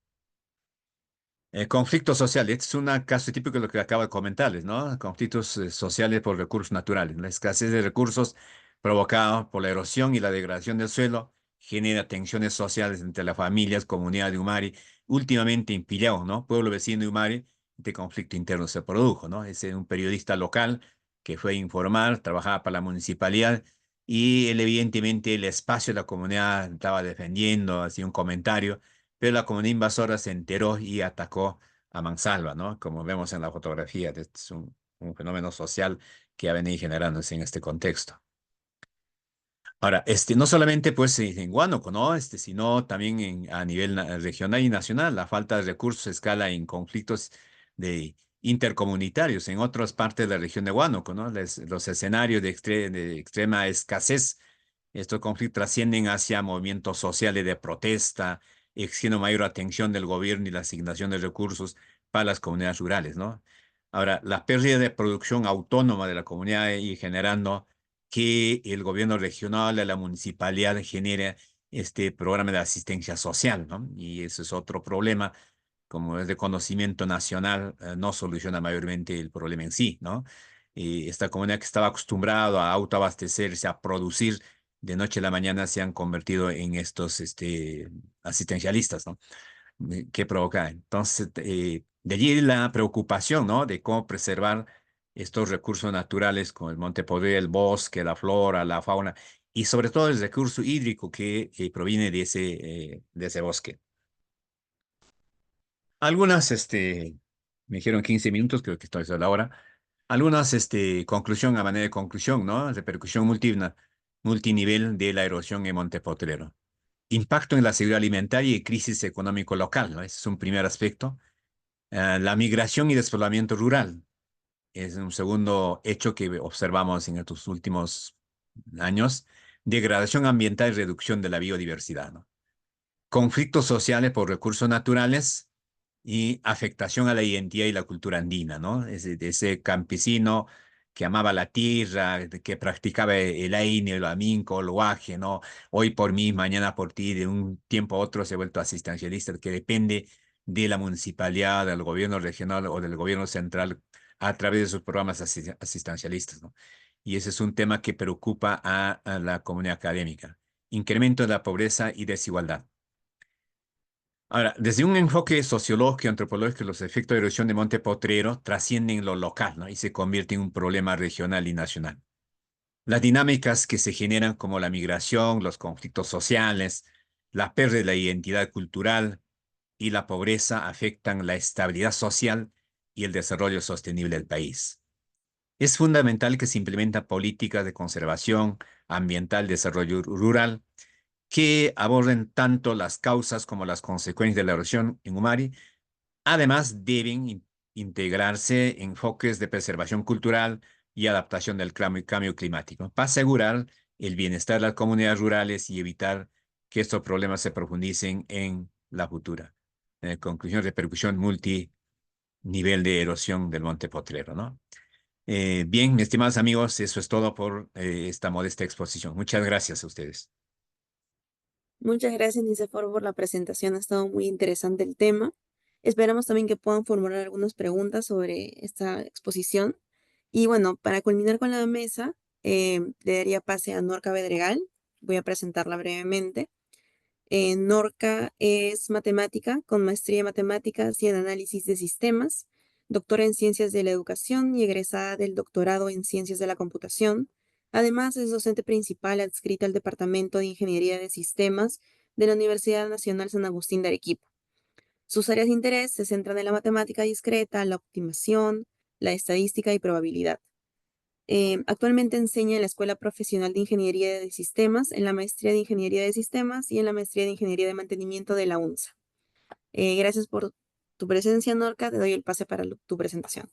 Conflictos sociales, este es un caso típico de lo que acabo de comentarles, ¿no? Conflictos sociales por recursos naturales. La escasez de recursos provocada por la erosión y la degradación del suelo genera tensiones sociales entre las familias, comunidad de Umari. Últimamente en Pillao, ¿no? Pueblo vecino de Umari, este conflicto interno se produjo, ¿no? Es un periodista local que fue a informar, trabajaba para la municipalidad y él evidentemente el espacio de la comunidad estaba defendiendo, hacía un comentario, pero la comunidad invasora se enteró y atacó a mansalva, ¿no? Como vemos en la fotografía, este es un fenómeno social que ha venido generándose en este contexto. Ahora, no solamente pues en Huánuco, ¿no? Sino también a nivel regional y nacional, la falta de recursos escala en conflictos de intercomunitarios en otras partes de la región de Huánuco, ¿no? Los escenarios de extrema escasez, estos conflictos trascienden hacia movimientos sociales de protesta, exigiendo mayor atención del gobierno y la asignación de recursos para las comunidades rurales, ¿no? Ahora, la pérdida de producción autónoma de la comunidad y generando que el gobierno regional, la municipalidad genere este programa de asistencia social, ¿no? Y ese es otro problema, como es de conocimiento nacional, no soluciona mayormente el problema en sí, ¿no? Esta comunidad que estaba acostumbrada a autoabastecerse, a producir de noche a la mañana, se han convertido en estos asistencialistas, ¿no? Que provoca. Entonces, de allí la preocupación, ¿no? De cómo preservar estos recursos naturales como el monte Podre, el bosque, la flora, la fauna y sobre todo el recurso hídrico que proviene de ese bosque. Algunas, me dijeron 15 minutos, creo que estoy a la hora. Algunas, conclusión a manera de conclusión, ¿no? Repercusión multinivel de la erosión en Monte Potrero. Impacto en la seguridad alimentaria y crisis económico local, ¿no? Ese es un primer aspecto. La migración y despoblamiento rural es un segundo hecho que observamos en estos últimos años. Degradación ambiental y reducción de la biodiversidad, ¿no? Conflictos sociales por recursos naturales y afectación a la identidad y la cultura andina, ¿no? Ese campesino que amaba la tierra, que practicaba el aine, el aminco, el guaje, ¿no? Hoy por mí, mañana por ti, de un tiempo a otro se ha vuelto asistencialista, que depende de la municipalidad, del gobierno regional o del gobierno central a través de sus programas asistencialistas, ¿no? Y ese es un tema que preocupa a la comunidad académica. Incremento de la pobreza y desigualdad. Ahora, desde un enfoque sociológico y antropológico, los efectos de erosión de Monte Potrero trascienden lo local, ¿no? Y se convierten en un problema regional y nacional. Las dinámicas que se generan como la migración, los conflictos sociales, la pérdida de la identidad cultural y la pobreza afectan la estabilidad social y el desarrollo sostenible del país. Es fundamental que se implementen políticas de conservación ambiental, desarrollo rural, que aborden tanto las causas como las consecuencias de la erosión en Umari. Además, deben integrarse enfoques de preservación cultural y adaptación del cambio climático para asegurar el bienestar de las comunidades rurales y evitar que estos problemas se profundicen en la futura. En conclusión, repercusión multinivel de erosión del Monte Potrero, ¿no? Bien, mis estimados amigos, eso es todo por esta modesta exposición. Muchas gracias a ustedes. Muchas gracias, Nicefor, por la presentación. Ha estado muy interesante el tema. Esperamos también que puedan formular algunas preguntas sobre esta exposición. Y bueno, para culminar con la mesa, le daría pase a Norca Bedregal. Voy a presentarla brevemente. Norca es matemática con maestría en matemáticas y en análisis de sistemas, doctora en ciencias de la educación y egresada del doctorado en ciencias de la computación. Además, es docente principal adscrita al Departamento de Ingeniería de Sistemas de la Universidad Nacional San Agustín de Arequipa. Sus áreas de interés se centran en la matemática discreta, la optimación, la estadística y probabilidad. Actualmente enseña en la Escuela Profesional de Ingeniería de Sistemas, en la Maestría de Ingeniería de Sistemas y en la Maestría de Ingeniería de Mantenimiento de la UNSA. Gracias por tu presencia, Norca. Te doy el pase para tu presentación.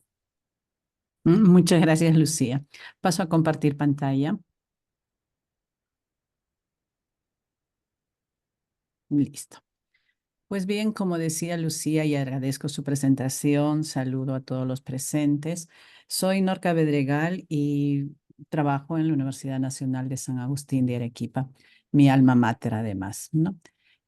Muchas gracias, Lucía. Paso a compartir pantalla. Listo. Pues bien, como decía Lucía, y agradezco su presentación, saludo a todos los presentes. Soy Norca Bedregal y trabajo en la Universidad Nacional de San Agustín de Arequipa, mi alma mater además, ¿no?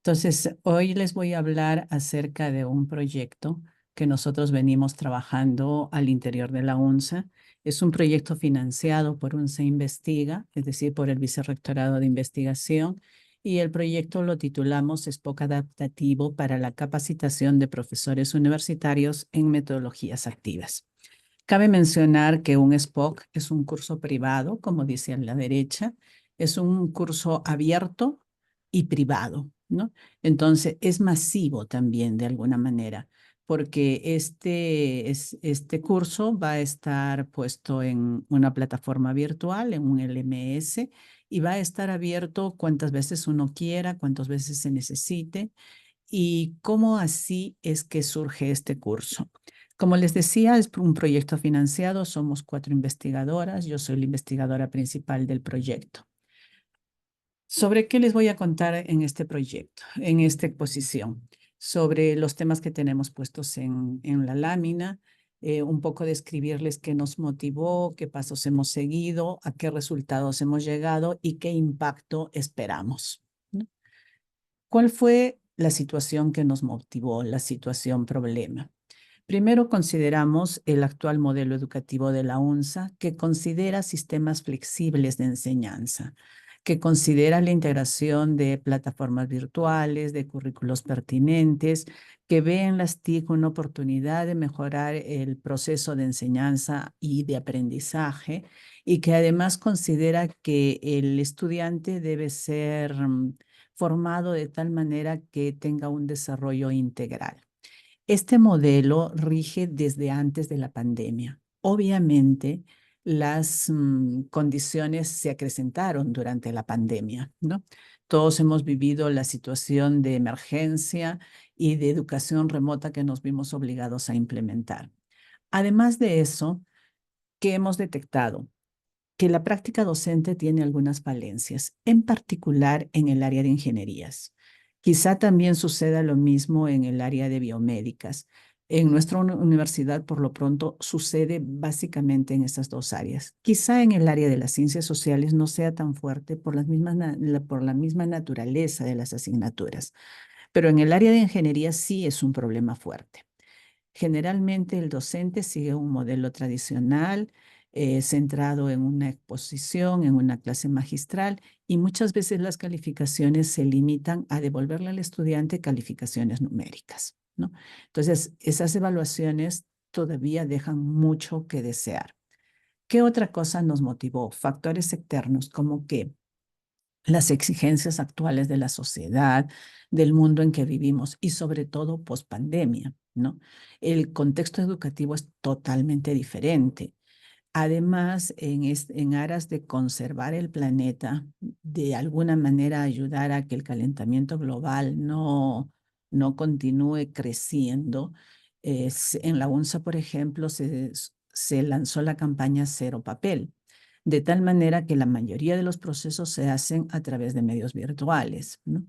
Entonces, hoy les voy a hablar acerca de un proyecto que nosotros venimos trabajando al interior de la UNSA. Es un proyecto financiado por UNSA Investiga, es decir, por el Vicerrectorado de Investigación, y el proyecto lo titulamos SPOC Adaptativo para la capacitación de profesores universitarios en metodologías activas. Cabe mencionar que un SPOC es un curso privado, como dice a la derecha, es un curso abierto y privado, ¿no? Entonces es masivo también de alguna manera, porque este curso va a estar puesto en una plataforma virtual, en un LMS, y va a estar abierto cuantas veces uno quiera, cuantas veces se necesite. ¿Y cómo así es que surge este curso? Como les decía, es un proyecto financiado, somos 4 investigadoras, yo soy la investigadora principal del proyecto. ¿Sobre qué les voy a contar en este proyecto, en esta exposición? Sobre los temas que tenemos puestos en la lámina, un poco describirles qué nos motivó, qué pasos hemos seguido, a qué resultados hemos llegado y qué impacto esperamos, ¿no? ¿Cuál fue la situación que nos motivó, la situación problema? Primero consideramos el actual modelo educativo de la UNSA, que considera sistemas flexibles de enseñanza, que considera la integración de plataformas virtuales, de currículos pertinentes, que ve en las TIC una oportunidad de mejorar el proceso de enseñanza y de aprendizaje, y que además considera que el estudiante debe ser formado de tal manera que tenga un desarrollo integral. Este modelo rige desde antes de la pandemia. Obviamente, las condiciones se acrecentaron durante la pandemia, ¿no? Todos hemos vivido la situación de emergencia y de educación remota que nos vimos obligados a implementar. Además de eso, ¿qué hemos detectado? Que la práctica docente tiene algunas falencias, en particular en el área de ingenierías. Quizá también suceda lo mismo en el área de biomédicas, En nuestra universidad, por lo pronto, sucede básicamente en estas dos áreas. Quizá en el área de las ciencias sociales no sea tan fuerte por por la misma naturaleza de las asignaturas, pero en el área de ingeniería sí es un problema fuerte. Generalmente el docente sigue un modelo tradicional, centrado en una exposición, en una clase magistral, y muchas veces las calificaciones se limitan a devolverle al estudiante calificaciones numéricas, ¿no? Entonces, esas evaluaciones todavía dejan mucho que desear. ¿Qué otra cosa nos motivó? Factores externos como que las exigencias actuales de la sociedad, del mundo en que vivimos y sobre todo pospandemia, ¿no? El contexto educativo es totalmente diferente. Además, en aras de conservar el planeta, de alguna manera ayudar a que el calentamiento global no continúe creciendo, en la UNSA, por ejemplo, se lanzó la campaña Cero Papel, de tal manera que la mayoría de los procesos se hacen a través de medios virtuales, ¿no?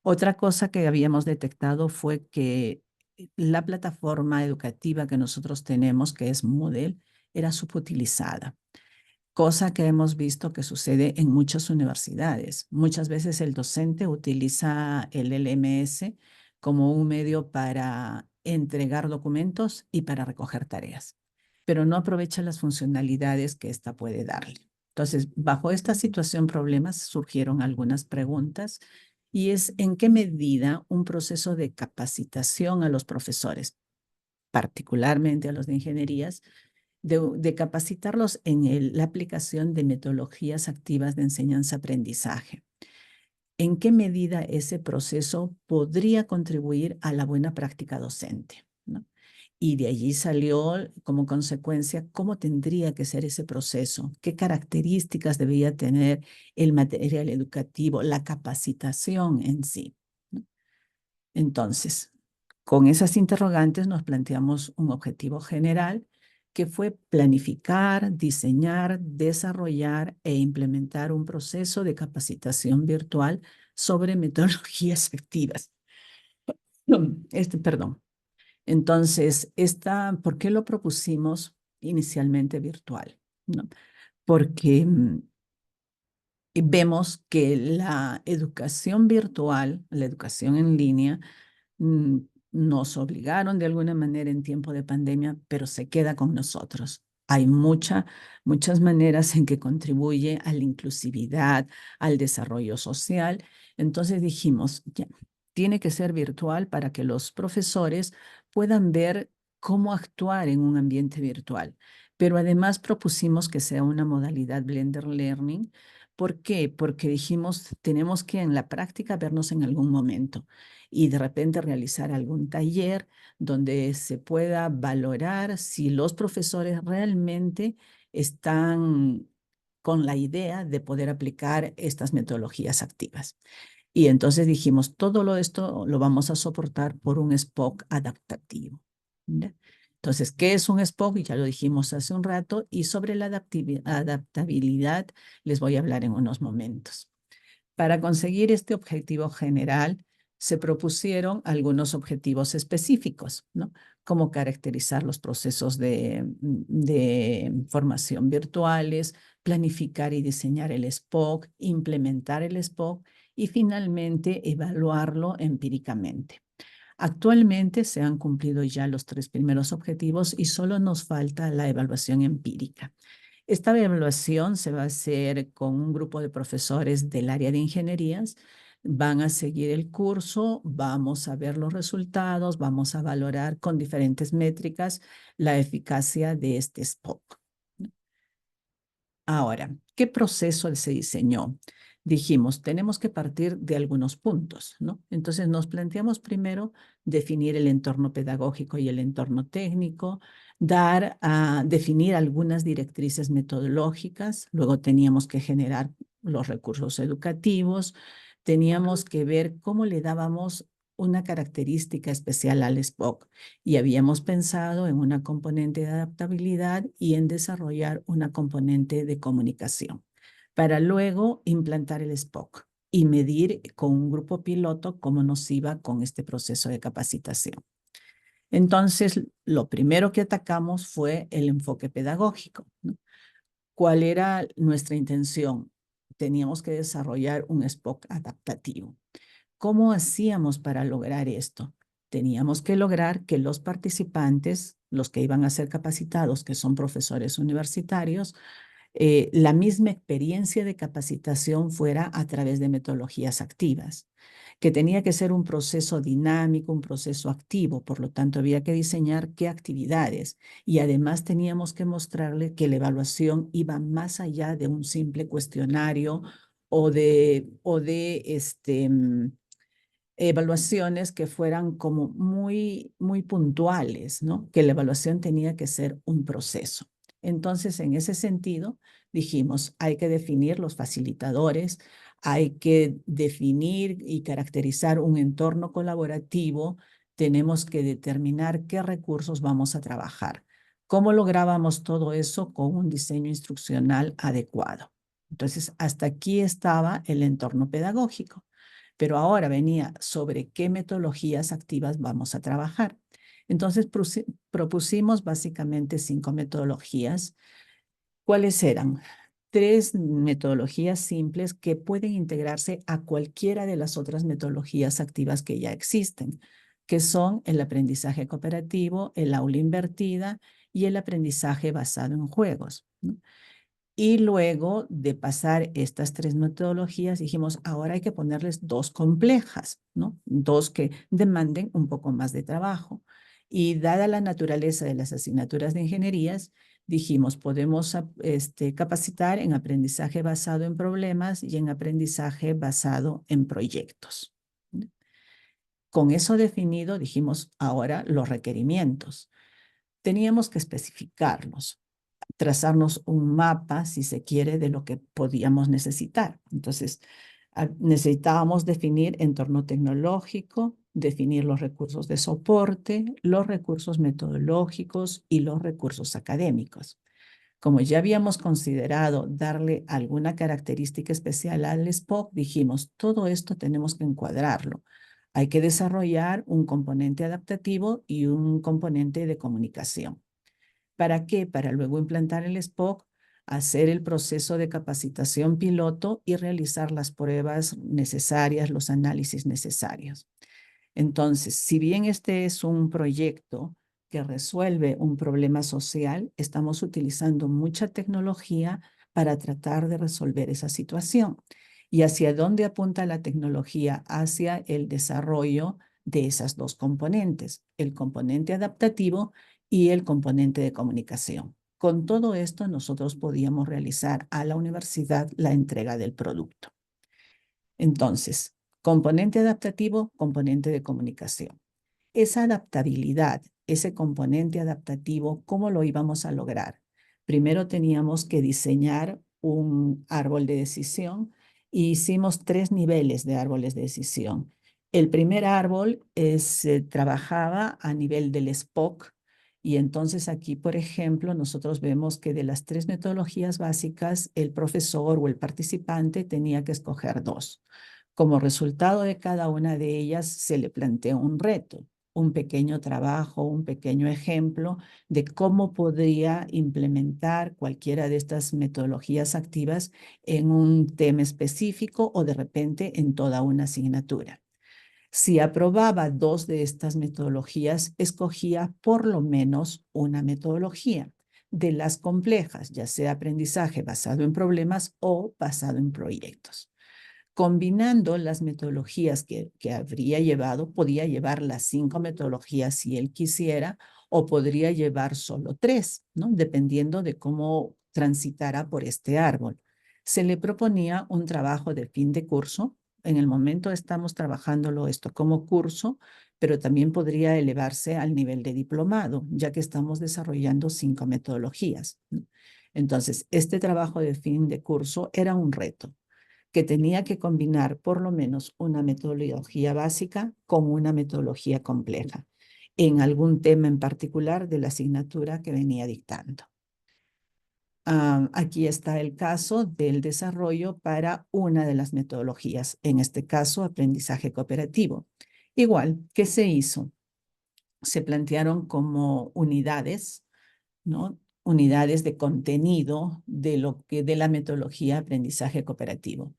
Otra cosa que habíamos detectado fue que la plataforma educativa que nosotros tenemos, que es Moodle, era subutilizada, cosa que hemos visto que sucede en muchas universidades. Muchas veces el docente utiliza el LMS como un medio para entregar documentos y para recoger tareas, pero no aprovecha las funcionalidades que ésta puede darle. Entonces, bajo esta situación, problemas, surgieron algunas preguntas y es en qué medida un proceso de capacitación a los profesores, particularmente a los de ingenierías, de capacitarlos en la aplicación de metodologías activas de enseñanza-aprendizaje. ¿En qué medida ese proceso podría contribuir a la buena práctica docente, ¿no? Y de allí salió como consecuencia cómo tendría que ser ese proceso, qué características debía tener el material educativo, la capacitación en sí, ¿no? Entonces, con esas interrogantes nos planteamos un objetivo general que fue planificar, diseñar, desarrollar e implementar un proceso de capacitación virtual sobre metodologías activas. Perdón. Entonces, ¿por qué lo propusimos inicialmente virtual? ¿No? Porque vemos que la educación virtual, la educación en línea, mm, nos obligaron de alguna manera en tiempo de pandemia, pero se queda con nosotros. Hay muchas maneras en que contribuye a la inclusividad, al desarrollo social. Entonces dijimos, ya, tiene que ser virtual para que los profesores puedan ver cómo actuar en un ambiente virtual. Pero además propusimos que sea una modalidad blended learning. ¿Por qué? Porque dijimos, tenemos que en la práctica vernos en algún momento y de repente realizar algún taller donde se pueda valorar si los profesores realmente están con la idea de poder aplicar estas metodologías activas. Y entonces dijimos, todo esto lo vamos a soportar por un SPOC adaptativo, ¿ya? Entonces, ¿qué es un SPOC? Ya lo dijimos hace un rato, y sobre la adaptabilidad les voy a hablar en unos momentos. Para conseguir este objetivo general, se propusieron algunos objetivos específicos, ¿no? Como caracterizar los procesos de formación virtuales, planificar y diseñar el SPOC, implementar el SPOC y finalmente evaluarlo empíricamente. Actualmente se han cumplido ya los 3 primeros objetivos y solo nos falta la evaluación empírica. Esta evaluación se va a hacer con un grupo de profesores del área de ingenierías. Van a seguir el curso, vamos a ver los resultados, vamos a valorar con diferentes métricas la eficacia de este SPOC. Ahora, ¿qué proceso se diseñó? Dijimos, tenemos que partir de algunos puntos, ¿no? Entonces nos planteamos primero definir el entorno pedagógico y el entorno técnico, definir algunas directrices metodológicas, luego teníamos que generar los recursos educativos, teníamos que ver cómo le dábamos una característica especial al SPOC y habíamos pensado en una componente de adaptabilidad y en desarrollar una componente de comunicación para luego implantar el SPOC y medir con un grupo piloto cómo nos iba con este proceso de capacitación. Entonces, lo primero que atacamos fue el enfoque pedagógico, ¿no? ¿Cuál era nuestra intención? Teníamos que desarrollar un SPOC adaptativo. ¿Cómo hacíamos para lograr esto? Teníamos que lograr que los participantes, los que iban a ser capacitados, que son profesores universitarios, la misma experiencia de capacitación fuera a través de metodologías activas, que tenía que ser un proceso dinámico, un proceso activo, por lo tanto había que diseñar qué actividades y además teníamos que mostrarle que la evaluación iba más allá de un simple cuestionario o de evaluaciones que fueran como muy puntuales, ¿no? Que la evaluación tenía que ser un proceso. Entonces, en ese sentido, dijimos, hay que definir los facilitadores, hay que definir y caracterizar un entorno colaborativo, tenemos que determinar qué recursos vamos a trabajar. ¿Cómo lográbamos todo eso? Con un diseño instruccional adecuado. Entonces, hasta aquí estaba el entorno pedagógico. Pero ahora venía sobre qué metodologías activas vamos a trabajar. Entonces propusimos básicamente 5 metodologías. ¿Cuáles eran? 3 metodologías simples que pueden integrarse a cualquiera de las otras metodologías activas que ya existen, que son el aprendizaje cooperativo, el aula invertida y el aprendizaje basado en juegos, ¿no? Y luego de pasar estas 3 metodologías, dijimos, ahora hay que ponerles 2 complejas, ¿no? 2 que demanden un poco más de trabajo. Y dada la naturaleza de las asignaturas de ingenierías, dijimos, podemos capacitar en aprendizaje basado en problemas y en aprendizaje basado en proyectos. Con eso definido, dijimos, ahora los requerimientos. Teníamos que especificarlos, trazarnos un mapa, si se quiere, de lo que podíamos necesitar. Entonces, necesitábamos definir entorno tecnológico, definir los recursos de soporte, los recursos metodológicos y los recursos académicos. Como ya habíamos considerado darle alguna característica especial al SPOC, dijimos, todo esto tenemos que encuadrarlo. Hay que desarrollar un componente adaptativo y un componente de comunicación. ¿Para qué? Para luego implantar el SPOC, hacer el proceso de capacitación piloto y realizar las pruebas necesarias, los análisis necesarios. Entonces, si bien este es un proyecto que resuelve un problema social, estamos utilizando mucha tecnología para tratar de resolver esa situación. ¿Y hacia dónde apunta la tecnología? Hacia el desarrollo de esas 2 componentes, el componente adaptativo y el componente de comunicación. Con todo esto, nosotros podíamos realizar a la universidad la entrega del producto. Entonces, componente adaptativo, componente de comunicación. Esa adaptabilidad, ese componente adaptativo, ¿cómo lo íbamos a lograr? Primero teníamos que diseñar un árbol de decisión y hicimos 3 niveles de árboles de decisión. El primer árbol se trabajaba a nivel del SPOC y entonces aquí, por ejemplo, nosotros vemos que de las 3 metodologías básicas, el profesor o el participante tenía que escoger 2. Como resultado de cada una de ellas, se le plantea un reto, un pequeño trabajo, un pequeño ejemplo de cómo podría implementar cualquiera de estas metodologías activas en un tema específico o de repente en toda una asignatura. Si aprobaba 2 de estas metodologías, escogía por lo menos una metodología de las complejas, ya sea aprendizaje basado en problemas o basado en proyectos. Combinando las metodologías que habría llevado, podía llevar las 5 metodologías si él quisiera, o podría llevar solo 3, ¿no? Dependiendo de cómo transitara por este árbol. Se le proponía un trabajo de fin de curso. En el momento estamos trabajándolo esto como curso, pero también podría elevarse al nivel de diplomado, ya que estamos desarrollando 5 metodologías, ¿no? Entonces, este trabajo de fin de curso era un reto que tenía que combinar por lo menos una metodología básica con una metodología compleja en algún tema en particular de la asignatura que venía dictando. Aquí está el caso del desarrollo para una de las metodologías, en este caso aprendizaje cooperativo. Igual, ¿qué se hizo? se plantearon como unidades, ¿no? Unidades de contenido de la metodología de aprendizaje cooperativo.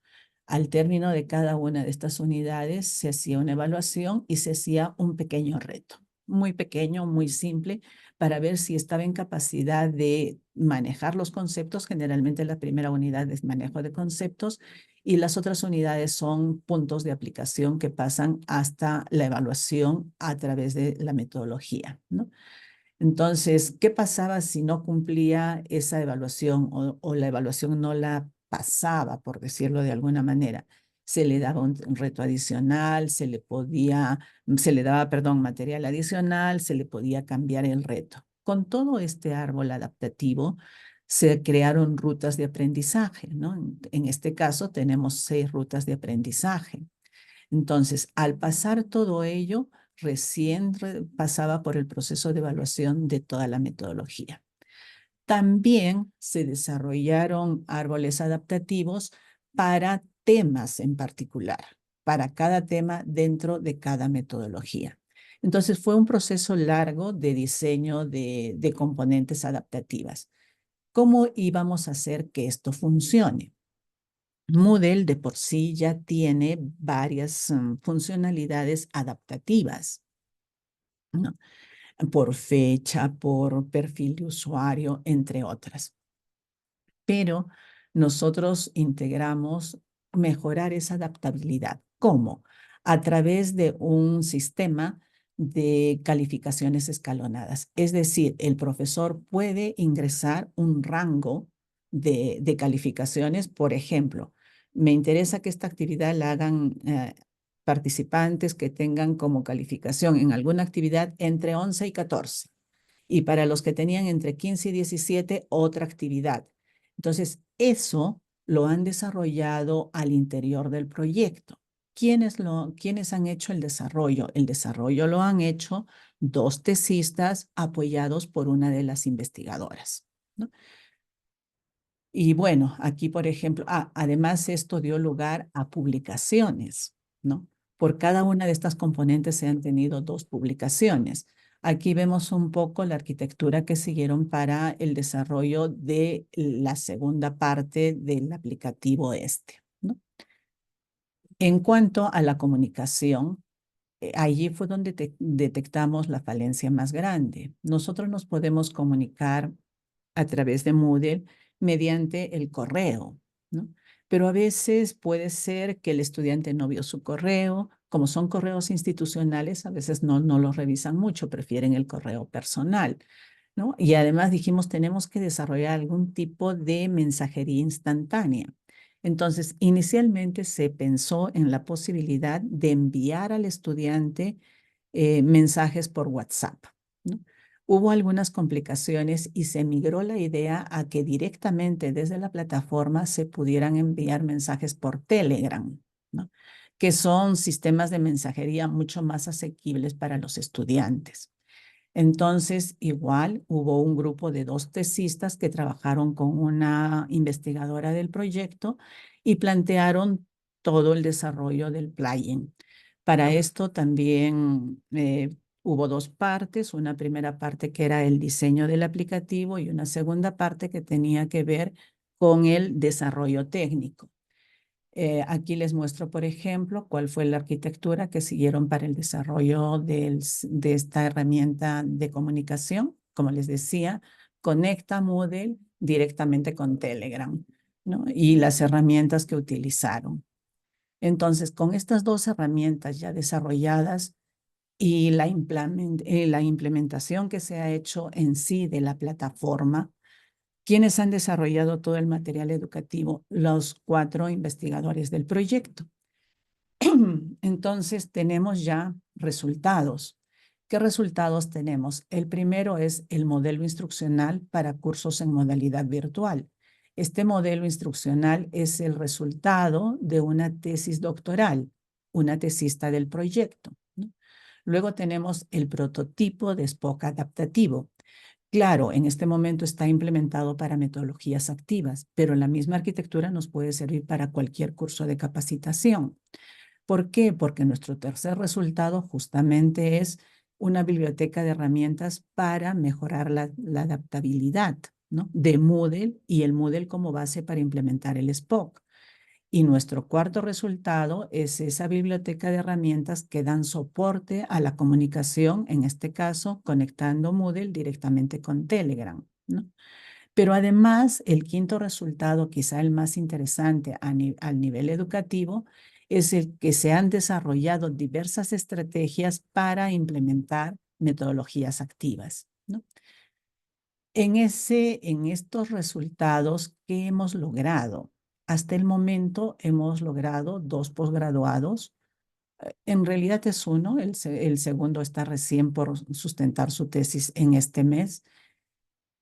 Al término de cada una de estas unidades se hacía una evaluación y se hacía un pequeño reto, muy pequeño, muy simple, para ver si estaba en capacidad de manejar los conceptos. Generalmente la primera unidad es manejo de conceptos y las otras unidades son puntos de aplicación que pasan hasta la evaluación a través de la metodología, ¿no? Entonces, ¿qué pasaba si no cumplía esa evaluación o la evaluación no la pasaba, por decirlo de alguna manera? Se le daba un reto adicional, se le daba, perdón, material adicional, se le podía cambiar el reto. Con todo este árbol adaptativo, se crearon rutas de aprendizaje, ¿no? En este caso, tenemos 6 rutas de aprendizaje. Entonces, al pasar todo ello, recién pasaba por el proceso de evaluación de toda la metodología. También se desarrollaron árboles adaptativos para temas en particular, para cada tema dentro de cada metodología. Entonces, fue un proceso largo de diseño de componentes adaptativas. ¿Cómo íbamos a hacer que esto funcione? Moodle de por sí ya tiene varias funcionalidades adaptativas, ¿no? Por fecha, por perfil de usuario, entre otras. Pero nosotros integramos mejorar esa adaptabilidad. ¿Cómo? A través de un sistema de calificaciones escalonadas. Es decir, el profesor puede ingresar un rango de calificaciones. Por ejemplo, me interesa que esta actividad la hagan participantes que tengan como calificación en alguna actividad entre 11 y 14. Y para los que tenían entre 15 y 17, otra actividad. Entonces, eso lo han desarrollado al interior del proyecto. ¿Quiénes han hecho el desarrollo? El desarrollo lo han hecho 2 tesistas apoyados por una de las investigadoras, ¿no? Y bueno, aquí, por ejemplo, además esto dio lugar a publicaciones, ¿no? Por cada una de estas componentes se han tenido 2 publicaciones. Aquí vemos un poco la arquitectura que siguieron para el desarrollo de la segunda parte del aplicativo este, ¿no? En cuanto a la comunicación, allí fue donde detectamos la falencia más grande. Nosotros nos podemos comunicar a través de Moodle mediante el correo, ¿no? Pero a veces puede ser que el estudiante no vio su correo. Como son correos institucionales, a veces no los revisan mucho, prefieren el correo personal, ¿no? Y además dijimos, tenemos que desarrollar algún tipo de mensajería instantánea. Entonces, inicialmente se pensó en la posibilidad de enviar al estudiante mensajes por WhatsApp, ¿no? Hubo algunas complicaciones y se migró la idea a que directamente desde la plataforma se pudieran enviar mensajes por Telegram, ¿no? Que son sistemas de mensajería mucho más asequibles para los estudiantes. Entonces, igual hubo un grupo de 2 tesistas que trabajaron con una investigadora del proyecto y plantearon todo el desarrollo del plugin. Para esto también hubo 2 partes, una primera parte que era el diseño del aplicativo y una segunda parte que tenía que ver con el desarrollo técnico. Aquí les muestro, por ejemplo, cuál fue la arquitectura que siguieron para el desarrollo de esta herramienta de comunicación. Como les decía, conecta Moodle directamente con Telegram, ¿no? Y las herramientas que utilizaron. Entonces, con estas 2 herramientas ya desarrolladas y la implementación que se ha hecho en sí de la plataforma, ¿quiénes han desarrollado todo el material educativo? Los 4 investigadores del proyecto. Entonces, tenemos ya resultados. ¿Qué resultados tenemos? El primero es el modelo instruccional para cursos en modalidad virtual. Este modelo instruccional es el resultado de una tesis doctoral, una tesista del proyecto, ¿no? Luego tenemos el prototipo de Spock adaptativo. Claro, en este momento está implementado para metodologías activas, pero la misma arquitectura nos puede servir para cualquier curso de capacitación. ¿Por qué? Porque nuestro tercer resultado justamente es una biblioteca de herramientas para mejorar la adaptabilidad, ¿no?, de Moodle y el Moodle como base para implementar el SPOC. Y nuestro cuarto resultado es esa biblioteca de herramientas que dan soporte a la comunicación, en este caso, conectando Moodle directamente con Telegram, ¿no? Pero además, el quinto resultado, quizá el más interesante al nivel educativo, es el que se han desarrollado diversas estrategias para implementar metodologías activas, ¿no? En estos resultados, ¿qué hemos logrado? Hasta el momento hemos logrado 2 posgraduados. En realidad es uno, el segundo está recién por sustentar su tesis en este mes.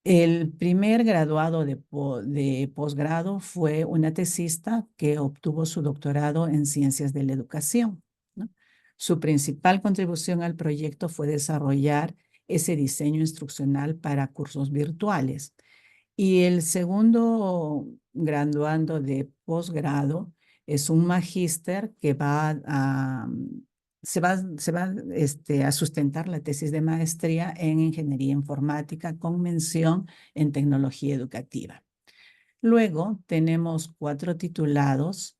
El primer graduado de posgrado fue una tesista que obtuvo su doctorado en Ciencias de la Educación, ¿no? Su principal contribución al proyecto fue desarrollar ese diseño instruccional para cursos virtuales. Y el segundo graduando de posgrado es un magíster que se va a sustentar la tesis de maestría en Ingeniería Informática con mención en Tecnología Educativa. Luego tenemos 4 titulados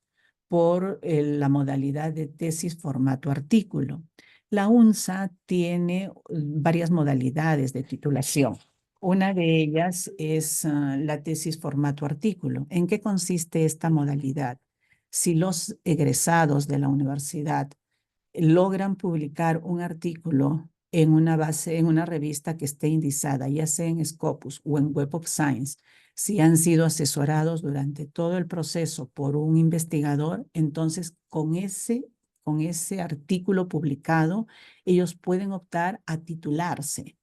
por la modalidad de tesis formato artículo. La UNSA tiene varias modalidades de titulación. Una de ellas es la tesis formato artículo. ¿En qué consiste esta modalidad? Si los egresados de la universidad logran publicar un artículo en una revista que esté indizada, ya sea en Scopus o en Web of Science, si han sido asesorados durante todo el proceso por un investigador, entonces con ese artículo publicado, ellos pueden optar a titularse.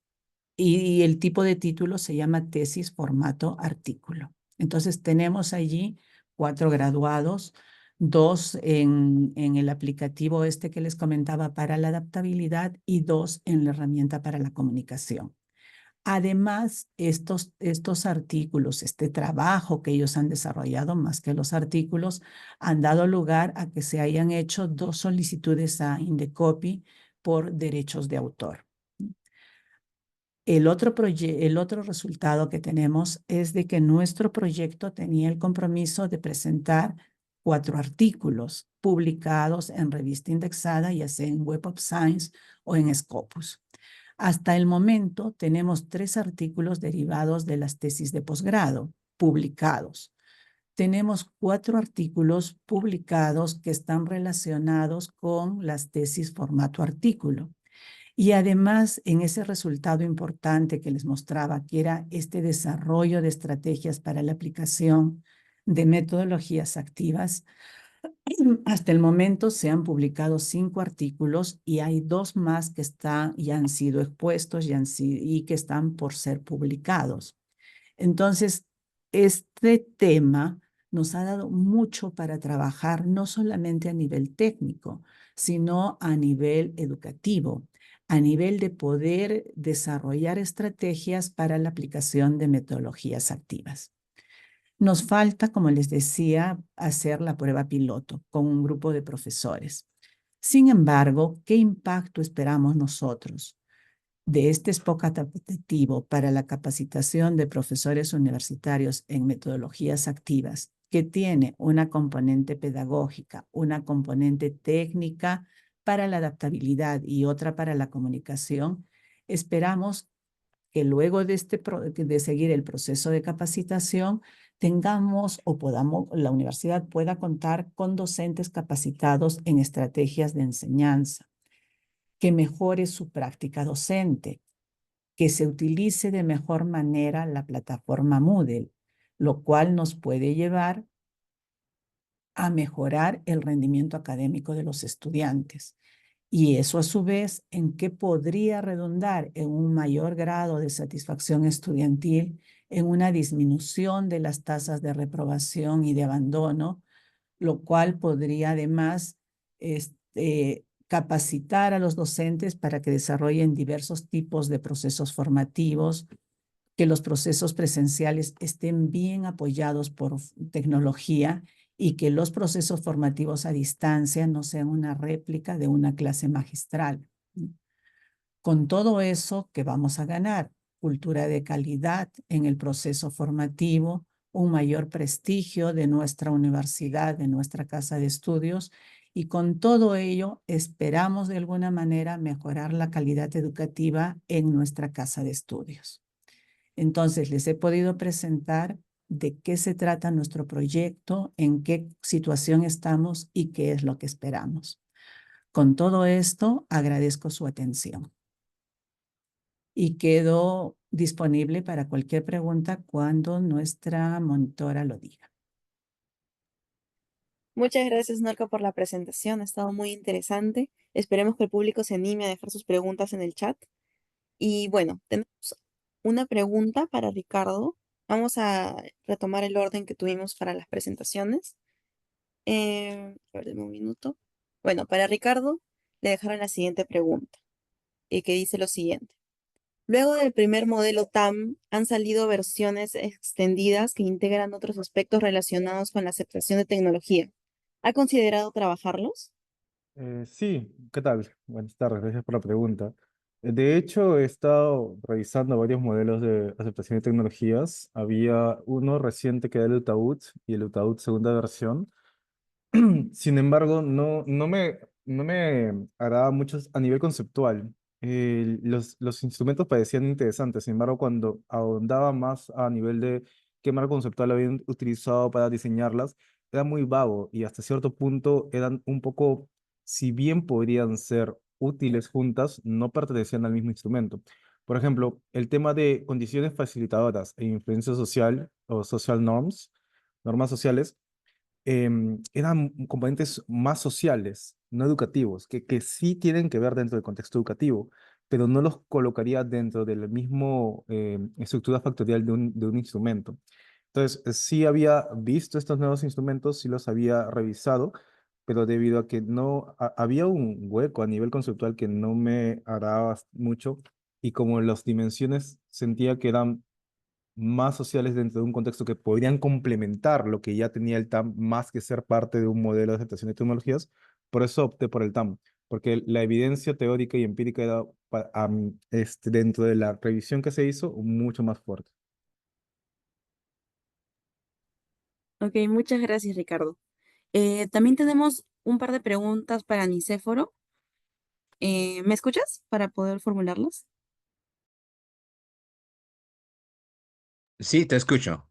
Y el tipo de título se llama tesis formato artículo. Entonces tenemos allí 4 graduados, 2 en el aplicativo este que les comentaba para la adaptabilidad y 2 en la herramienta para la comunicación. Además, estos artículos, este trabajo que ellos han desarrollado, más que los artículos, han dado lugar a que se hayan hecho 2 solicitudes a Indecopy por derechos de autor. El otro resultado que tenemos es de que nuestro proyecto tenía el compromiso de presentar 4 artículos publicados en revista indexada, ya sea en Web of Science o en Scopus. Hasta el momento tenemos 3 artículos derivados de las tesis de posgrado publicados. Tenemos 4 artículos publicados que están relacionados con las tesis formato artículo. Y además, en ese resultado importante que les mostraba, que era este desarrollo de estrategias para la aplicación de metodologías activas, hasta el momento se han publicado 5 artículos y hay 2 más que ya han sido expuestos y que están por ser publicados. Entonces, este tema nos ha dado mucho para trabajar, no solamente a nivel técnico, sino a nivel educativo, a nivel de poder desarrollar estrategias para la aplicación de metodologías activas. Nos falta, como les decía, hacer la prueba piloto con un grupo de profesores. Sin embargo, ¿qué impacto esperamos nosotros de este SPOC adaptativo para la capacitación de profesores universitarios en metodologías activas, que tiene una componente pedagógica, una componente técnica para la adaptabilidad y otra para la comunicación? Esperamos que luego de seguir el proceso de capacitación, tengamos o la universidad pueda contar con docentes capacitados en estrategias de enseñanza, que mejore su práctica docente, que se utilice de mejor manera la plataforma Moodle, lo cual nos puede llevar a mejorar el rendimiento académico de los estudiantes. Y eso a su vez, ¿en qué podría redundar? En un mayor grado de satisfacción estudiantil, en una disminución de las tasas de reprobación y de abandono, lo cual podría además capacitar a los docentes para que desarrollen diversos tipos de procesos formativos, que los procesos presenciales estén bien apoyados por tecnología y que los procesos formativos a distancia no sean una réplica de una clase magistral. Con todo eso, ¿qué vamos a ganar? Cultura de calidad en el proceso formativo, un mayor prestigio de nuestra universidad, de nuestra casa de estudios, y con todo ello esperamos de alguna manera mejorar la calidad educativa en nuestra casa de estudios. Entonces, les he podido presentar de qué se trata nuestro proyecto, en qué situación estamos y qué es lo que esperamos. Con todo esto, agradezco su atención y quedo disponible para cualquier pregunta cuando nuestra monitora lo diga. Muchas gracias, Norca, por la presentación. Ha estado muy interesante. Esperemos que el público se anime a dejar sus preguntas en el chat. Y bueno, tenemos una pregunta para Ricardo. Vamos a retomar el orden que tuvimos para las presentaciones. A ver, deme un minuto. Bueno, para Ricardo le dejaron la siguiente pregunta, que dice lo siguiente. Luego del primer modelo TAM, han salido versiones extendidas que integran otros aspectos relacionados con la aceptación de tecnología. ¿Ha considerado trabajarlos? Sí, ¿qué tal? Buenas tardes, gracias por la pregunta. De hecho, he estado revisando varios modelos de aceptación de tecnologías. Había uno reciente que era el UTAUT y el UTAUT segunda versión. Sin embargo, no me agrada mucho a nivel conceptual. Los instrumentos parecían interesantes, sin embargo, cuando ahondaba más a nivel de qué marco conceptual habían utilizado para diseñarlas, era muy vago y hasta cierto punto eran un poco, si bien podrían ser útiles juntas, no pertenecían al mismo instrumento. Por ejemplo, el tema de condiciones facilitadoras e influencia social o social norms, normas sociales eran componentes más sociales, no educativos, que sí tienen que ver dentro del contexto educativo, pero no los colocaría dentro del mismo estructura factorial de un instrumento. Entonces, sí había visto estos nuevos instrumentos, sí los había revisado, pero debido a que no había un hueco a nivel conceptual que no me agradaba mucho y como las dimensiones sentía que eran más sociales dentro de un contexto que podrían complementar lo que ya tenía el TAM más que ser parte de un modelo de aceptación de tecnologías. Por eso opté por el TAM, porque la evidencia teórica y empírica era dentro de la revisión que se hizo mucho más fuerte. Ok, muchas gracias, Ricardo. También tenemos un par de preguntas para Nicéforo. ¿Me escuchas para poder formularlas? Sí, te escucho.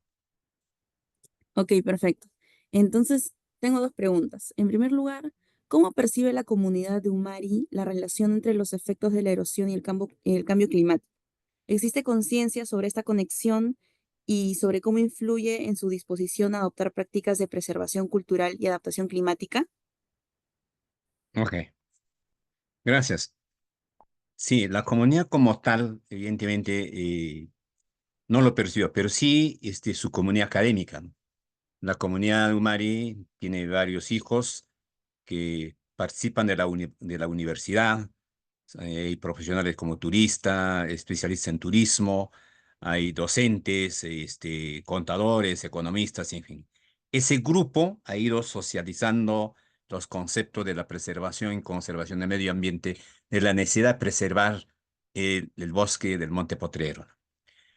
Ok, perfecto. Entonces, tengo dos preguntas. En primer lugar, ¿cómo percibe la comunidad de Umari la relación entre los efectos de la erosión y el cambio climático? ¿Existe conciencia sobre esta conexión y sobre cómo influye en su disposición a adoptar prácticas de preservación cultural y adaptación climática? Ok, gracias. Sí, la comunidad como tal, evidentemente, no lo percibió, pero sí su comunidad académica, ¿no? La comunidad Umari tiene varios hijos que participan de la universidad. Hay profesionales como turista, especialistas en turismo, hay docentes, contadores, economistas, en fin. Ese grupo ha ido socializando los conceptos de la preservación y conservación del medio ambiente, de la necesidad de preservar el bosque del Monte Potrero.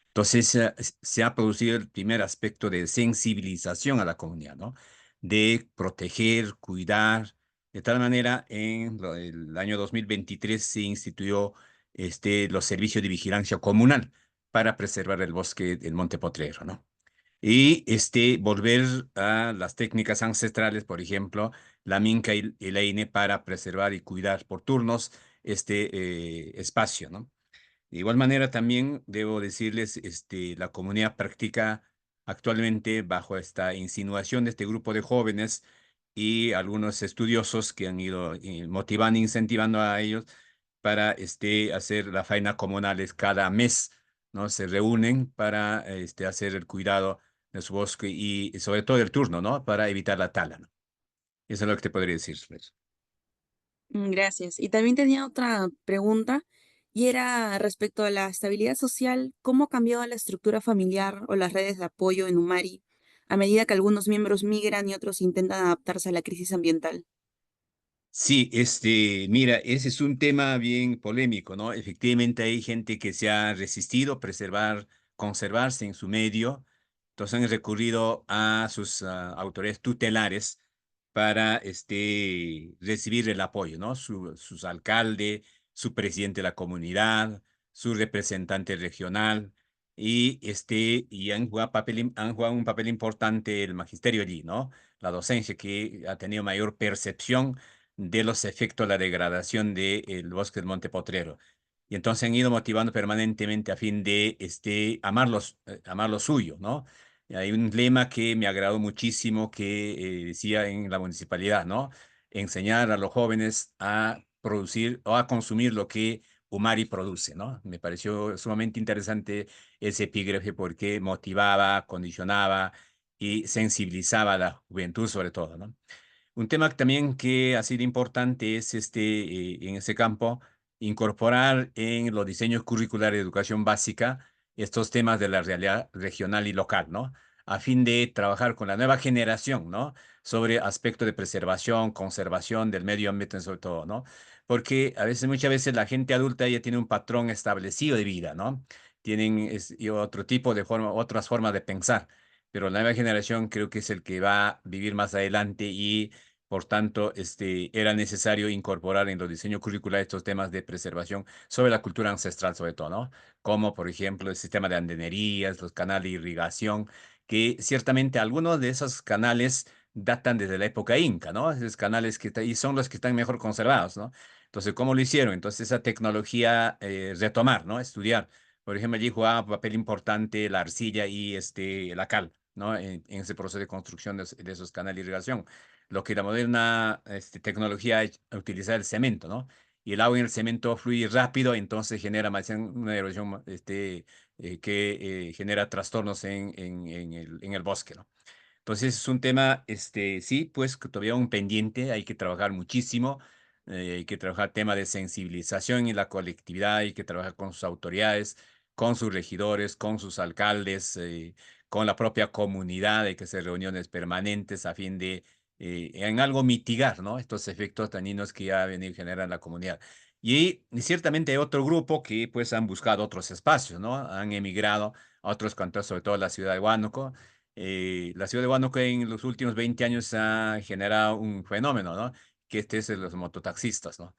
Entonces, se ha producido el primer aspecto de sensibilización a la comunidad, ¿no? De proteger, cuidar. De tal manera, en el año 2023 se instituyó los servicios de vigilancia comunal para preservar el bosque del Monte Potrero, ¿no? Y volver a las técnicas ancestrales, por ejemplo, la minca y el eine para preservar y cuidar por turnos este espacio, ¿no? De igual manera, también debo decirles, la comunidad practica actualmente bajo esta insinuación de este grupo de jóvenes y algunos estudiosos que han ido motivando e incentivando a ellos para hacer la faena comunales cada mes, ¿no? Se reúnen para hacer el cuidado de su bosque y sobre todo el turno, ¿no? Para evitar la tala, ¿no? Eso es lo que te podría decir sobre eso. Gracias. Y también tenía otra pregunta y era respecto a la estabilidad social, ¿cómo ha cambiado la estructura familiar o las redes de apoyo en Umari a medida que algunos miembros migran y otros intentan adaptarse a la crisis ambiental? Sí, mira, ese es un tema bien polémico, ¿no? Efectivamente hay gente que se ha resistido a conservarse en su medio, entonces han recurrido a sus autoridades tutelares para recibir el apoyo, ¿no? Sus alcalde, su presidente de la comunidad, su representante regional, y han jugado un papel importante el magisterio allí, ¿no? La docencia que ha tenido mayor percepción de los efectos de la degradación del bosque del Monte Potrero. Y entonces han ido motivando permanentemente a fin de amar lo suyo, ¿no? Y hay un lema que me agradó muchísimo que decía en la municipalidad, ¿no? Enseñar a los jóvenes a producir o a consumir lo que Humari produce, ¿no? Me pareció sumamente interesante ese epígrafe porque motivaba, condicionaba y sensibilizaba a la juventud sobre todo, ¿no? Un tema también que ha sido importante es en ese campo, incorporar en los diseños curriculares de educación básica estos temas de la realidad regional y local, ¿no? A fin de trabajar con la nueva generación, ¿no? Sobre aspectos de preservación, conservación del medio ambiente sobre todo, ¿no? Porque muchas veces la gente adulta ya tiene un patrón establecido de vida, ¿no? Tienen y otro tipo de forma, otras formas de pensar, pero la nueva generación creo que es el que va a vivir más adelante y por tanto, era necesario incorporar en los diseños curriculares estos temas de preservación sobre la cultura ancestral, sobre todo, ¿no? Como, por ejemplo, el sistema de andenerías, los canales de irrigación, que ciertamente algunos de esos canales datan desde la época inca, ¿no? Esos canales y son los que están mejor conservados, ¿no? Entonces, ¿cómo lo hicieron? Entonces, esa tecnología, retomar, ¿no? Estudiar. Por ejemplo, allí jugaba un papel importante la arcilla y la cal, ¿no? En ese proceso de construcción de esos canales de irrigación lo que la moderna tecnología es utilizar el cemento, ¿no? Y el agua en el cemento fluye rápido, entonces genera más bien una erosión que genera trastornos en el bosque, ¿no? Entonces es un tema, sí, pues que todavía un pendiente, hay que trabajar muchísimo, hay que trabajar tema de sensibilización en la colectividad, hay que trabajar con sus autoridades, con sus regidores, con sus alcaldes, con la propia comunidad, hay que hacer reuniones permanentes a fin de en algo mitigar, ¿no? Estos efectos dañinos que ya ha venido generando la comunidad. Y ciertamente hay otro grupo que pues han buscado otros espacios, ¿no? Han emigrado a otros cantos, sobre todo la ciudad de Huánuco. La ciudad de Huánuco en los últimos 20 años ha generado un fenómeno, ¿no? Que es de los mototaxistas, ¿no?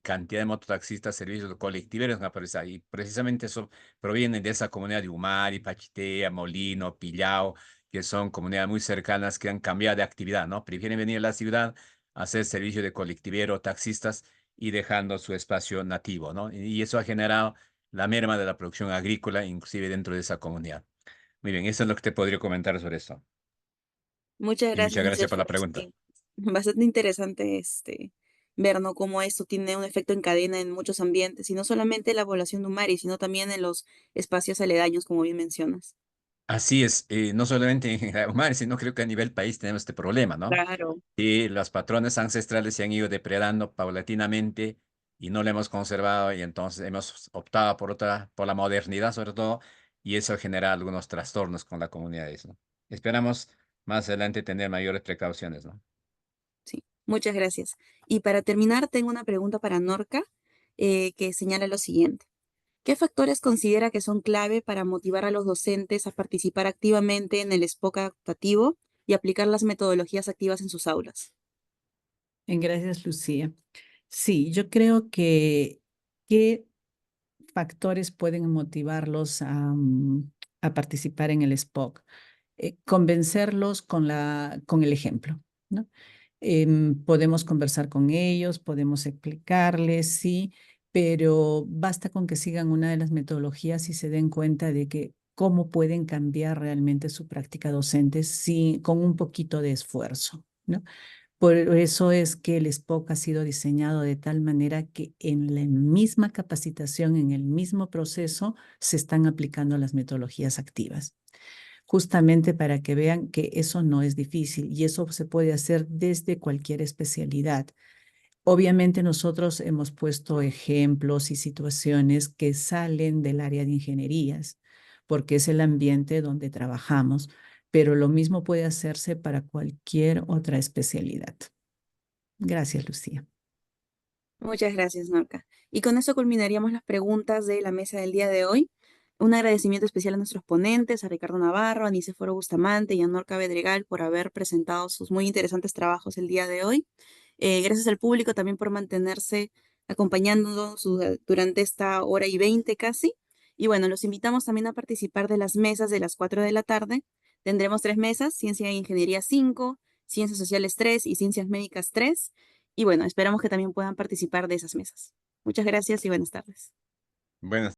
Cantidad de mototaxistas, servicios colectiveros han aparecido ahí. Precisamente eso proviene de esa comunidad de Umari, Pachitea, Molino, Pillao, que son comunidades muy cercanas que han cambiado de actividad, ¿no? Prefieren venir a la ciudad a hacer servicio de colectivero, taxistas y dejando su espacio nativo, ¿no? Y eso ha generado la merma de la producción agrícola, inclusive dentro de esa comunidad. Muy bien, eso es lo que te podría comentar sobre eso. Muchas Y gracias, muchas gracias Mr. por la Fox. pregunta. Bastante interesante ver, ¿no? Cómo esto tiene un efecto en cadena en muchos ambientes, y no solamente en la población de Umari, sino también en los espacios aledaños, como bien mencionas. Así es, no solamente en Humar, sino creo que a nivel país tenemos este problema, ¿no? Claro. Y los patrones ancestrales se han ido depredando paulatinamente y no lo hemos conservado y entonces hemos optado por la modernidad sobre todo y eso genera algunos trastornos con la comunidad, ¿no? Esperamos más adelante tener mayores precauciones, ¿no? Sí, muchas gracias. Y para terminar, tengo una pregunta para Norca, que señala lo siguiente. ¿Qué factores considera que son clave para motivar a los docentes a participar activamente en el SPOC adaptativo y aplicar las metodologías activas en sus aulas? Gracias, Lucía. Sí, yo creo que qué factores pueden motivarlos a participar en el SPOC. Convencerlos con el ejemplo, ¿no? Podemos conversar con ellos, podemos explicarles, sí, pero basta con que sigan una de las metodologías y se den cuenta de que cómo pueden cambiar realmente su práctica docente con un poquito de esfuerzo, ¿no? Por eso es que el SPOC ha sido diseñado de tal manera que en la misma capacitación, en el mismo proceso, se están aplicando las metodologías activas, justamente para que vean que eso no es difícil y eso se puede hacer desde cualquier especialidad. Obviamente nosotros hemos puesto ejemplos y situaciones que salen del área de ingenierías, porque es el ambiente donde trabajamos, pero lo mismo puede hacerse para cualquier otra especialidad. Gracias, Lucía. Muchas gracias, Norca. Y con eso culminaríamos las preguntas de la mesa del día de hoy. Un agradecimiento especial a nuestros ponentes, a Ricardo Navarro, a Nicéforo Bustamante y a Norca Bedregal por haber presentado sus muy interesantes trabajos el día de hoy. Gracias al público también por mantenerse acompañándonos durante esta hora y 20 casi. Y bueno, los invitamos también a participar de las mesas de las 4 de la tarde. Tendremos 3 mesas, Ciencia e Ingeniería 5, Ciencias Sociales 3 y Ciencias Médicas 3. Y bueno, esperamos que también puedan participar de esas mesas. Muchas gracias y buenas tardes. Buenas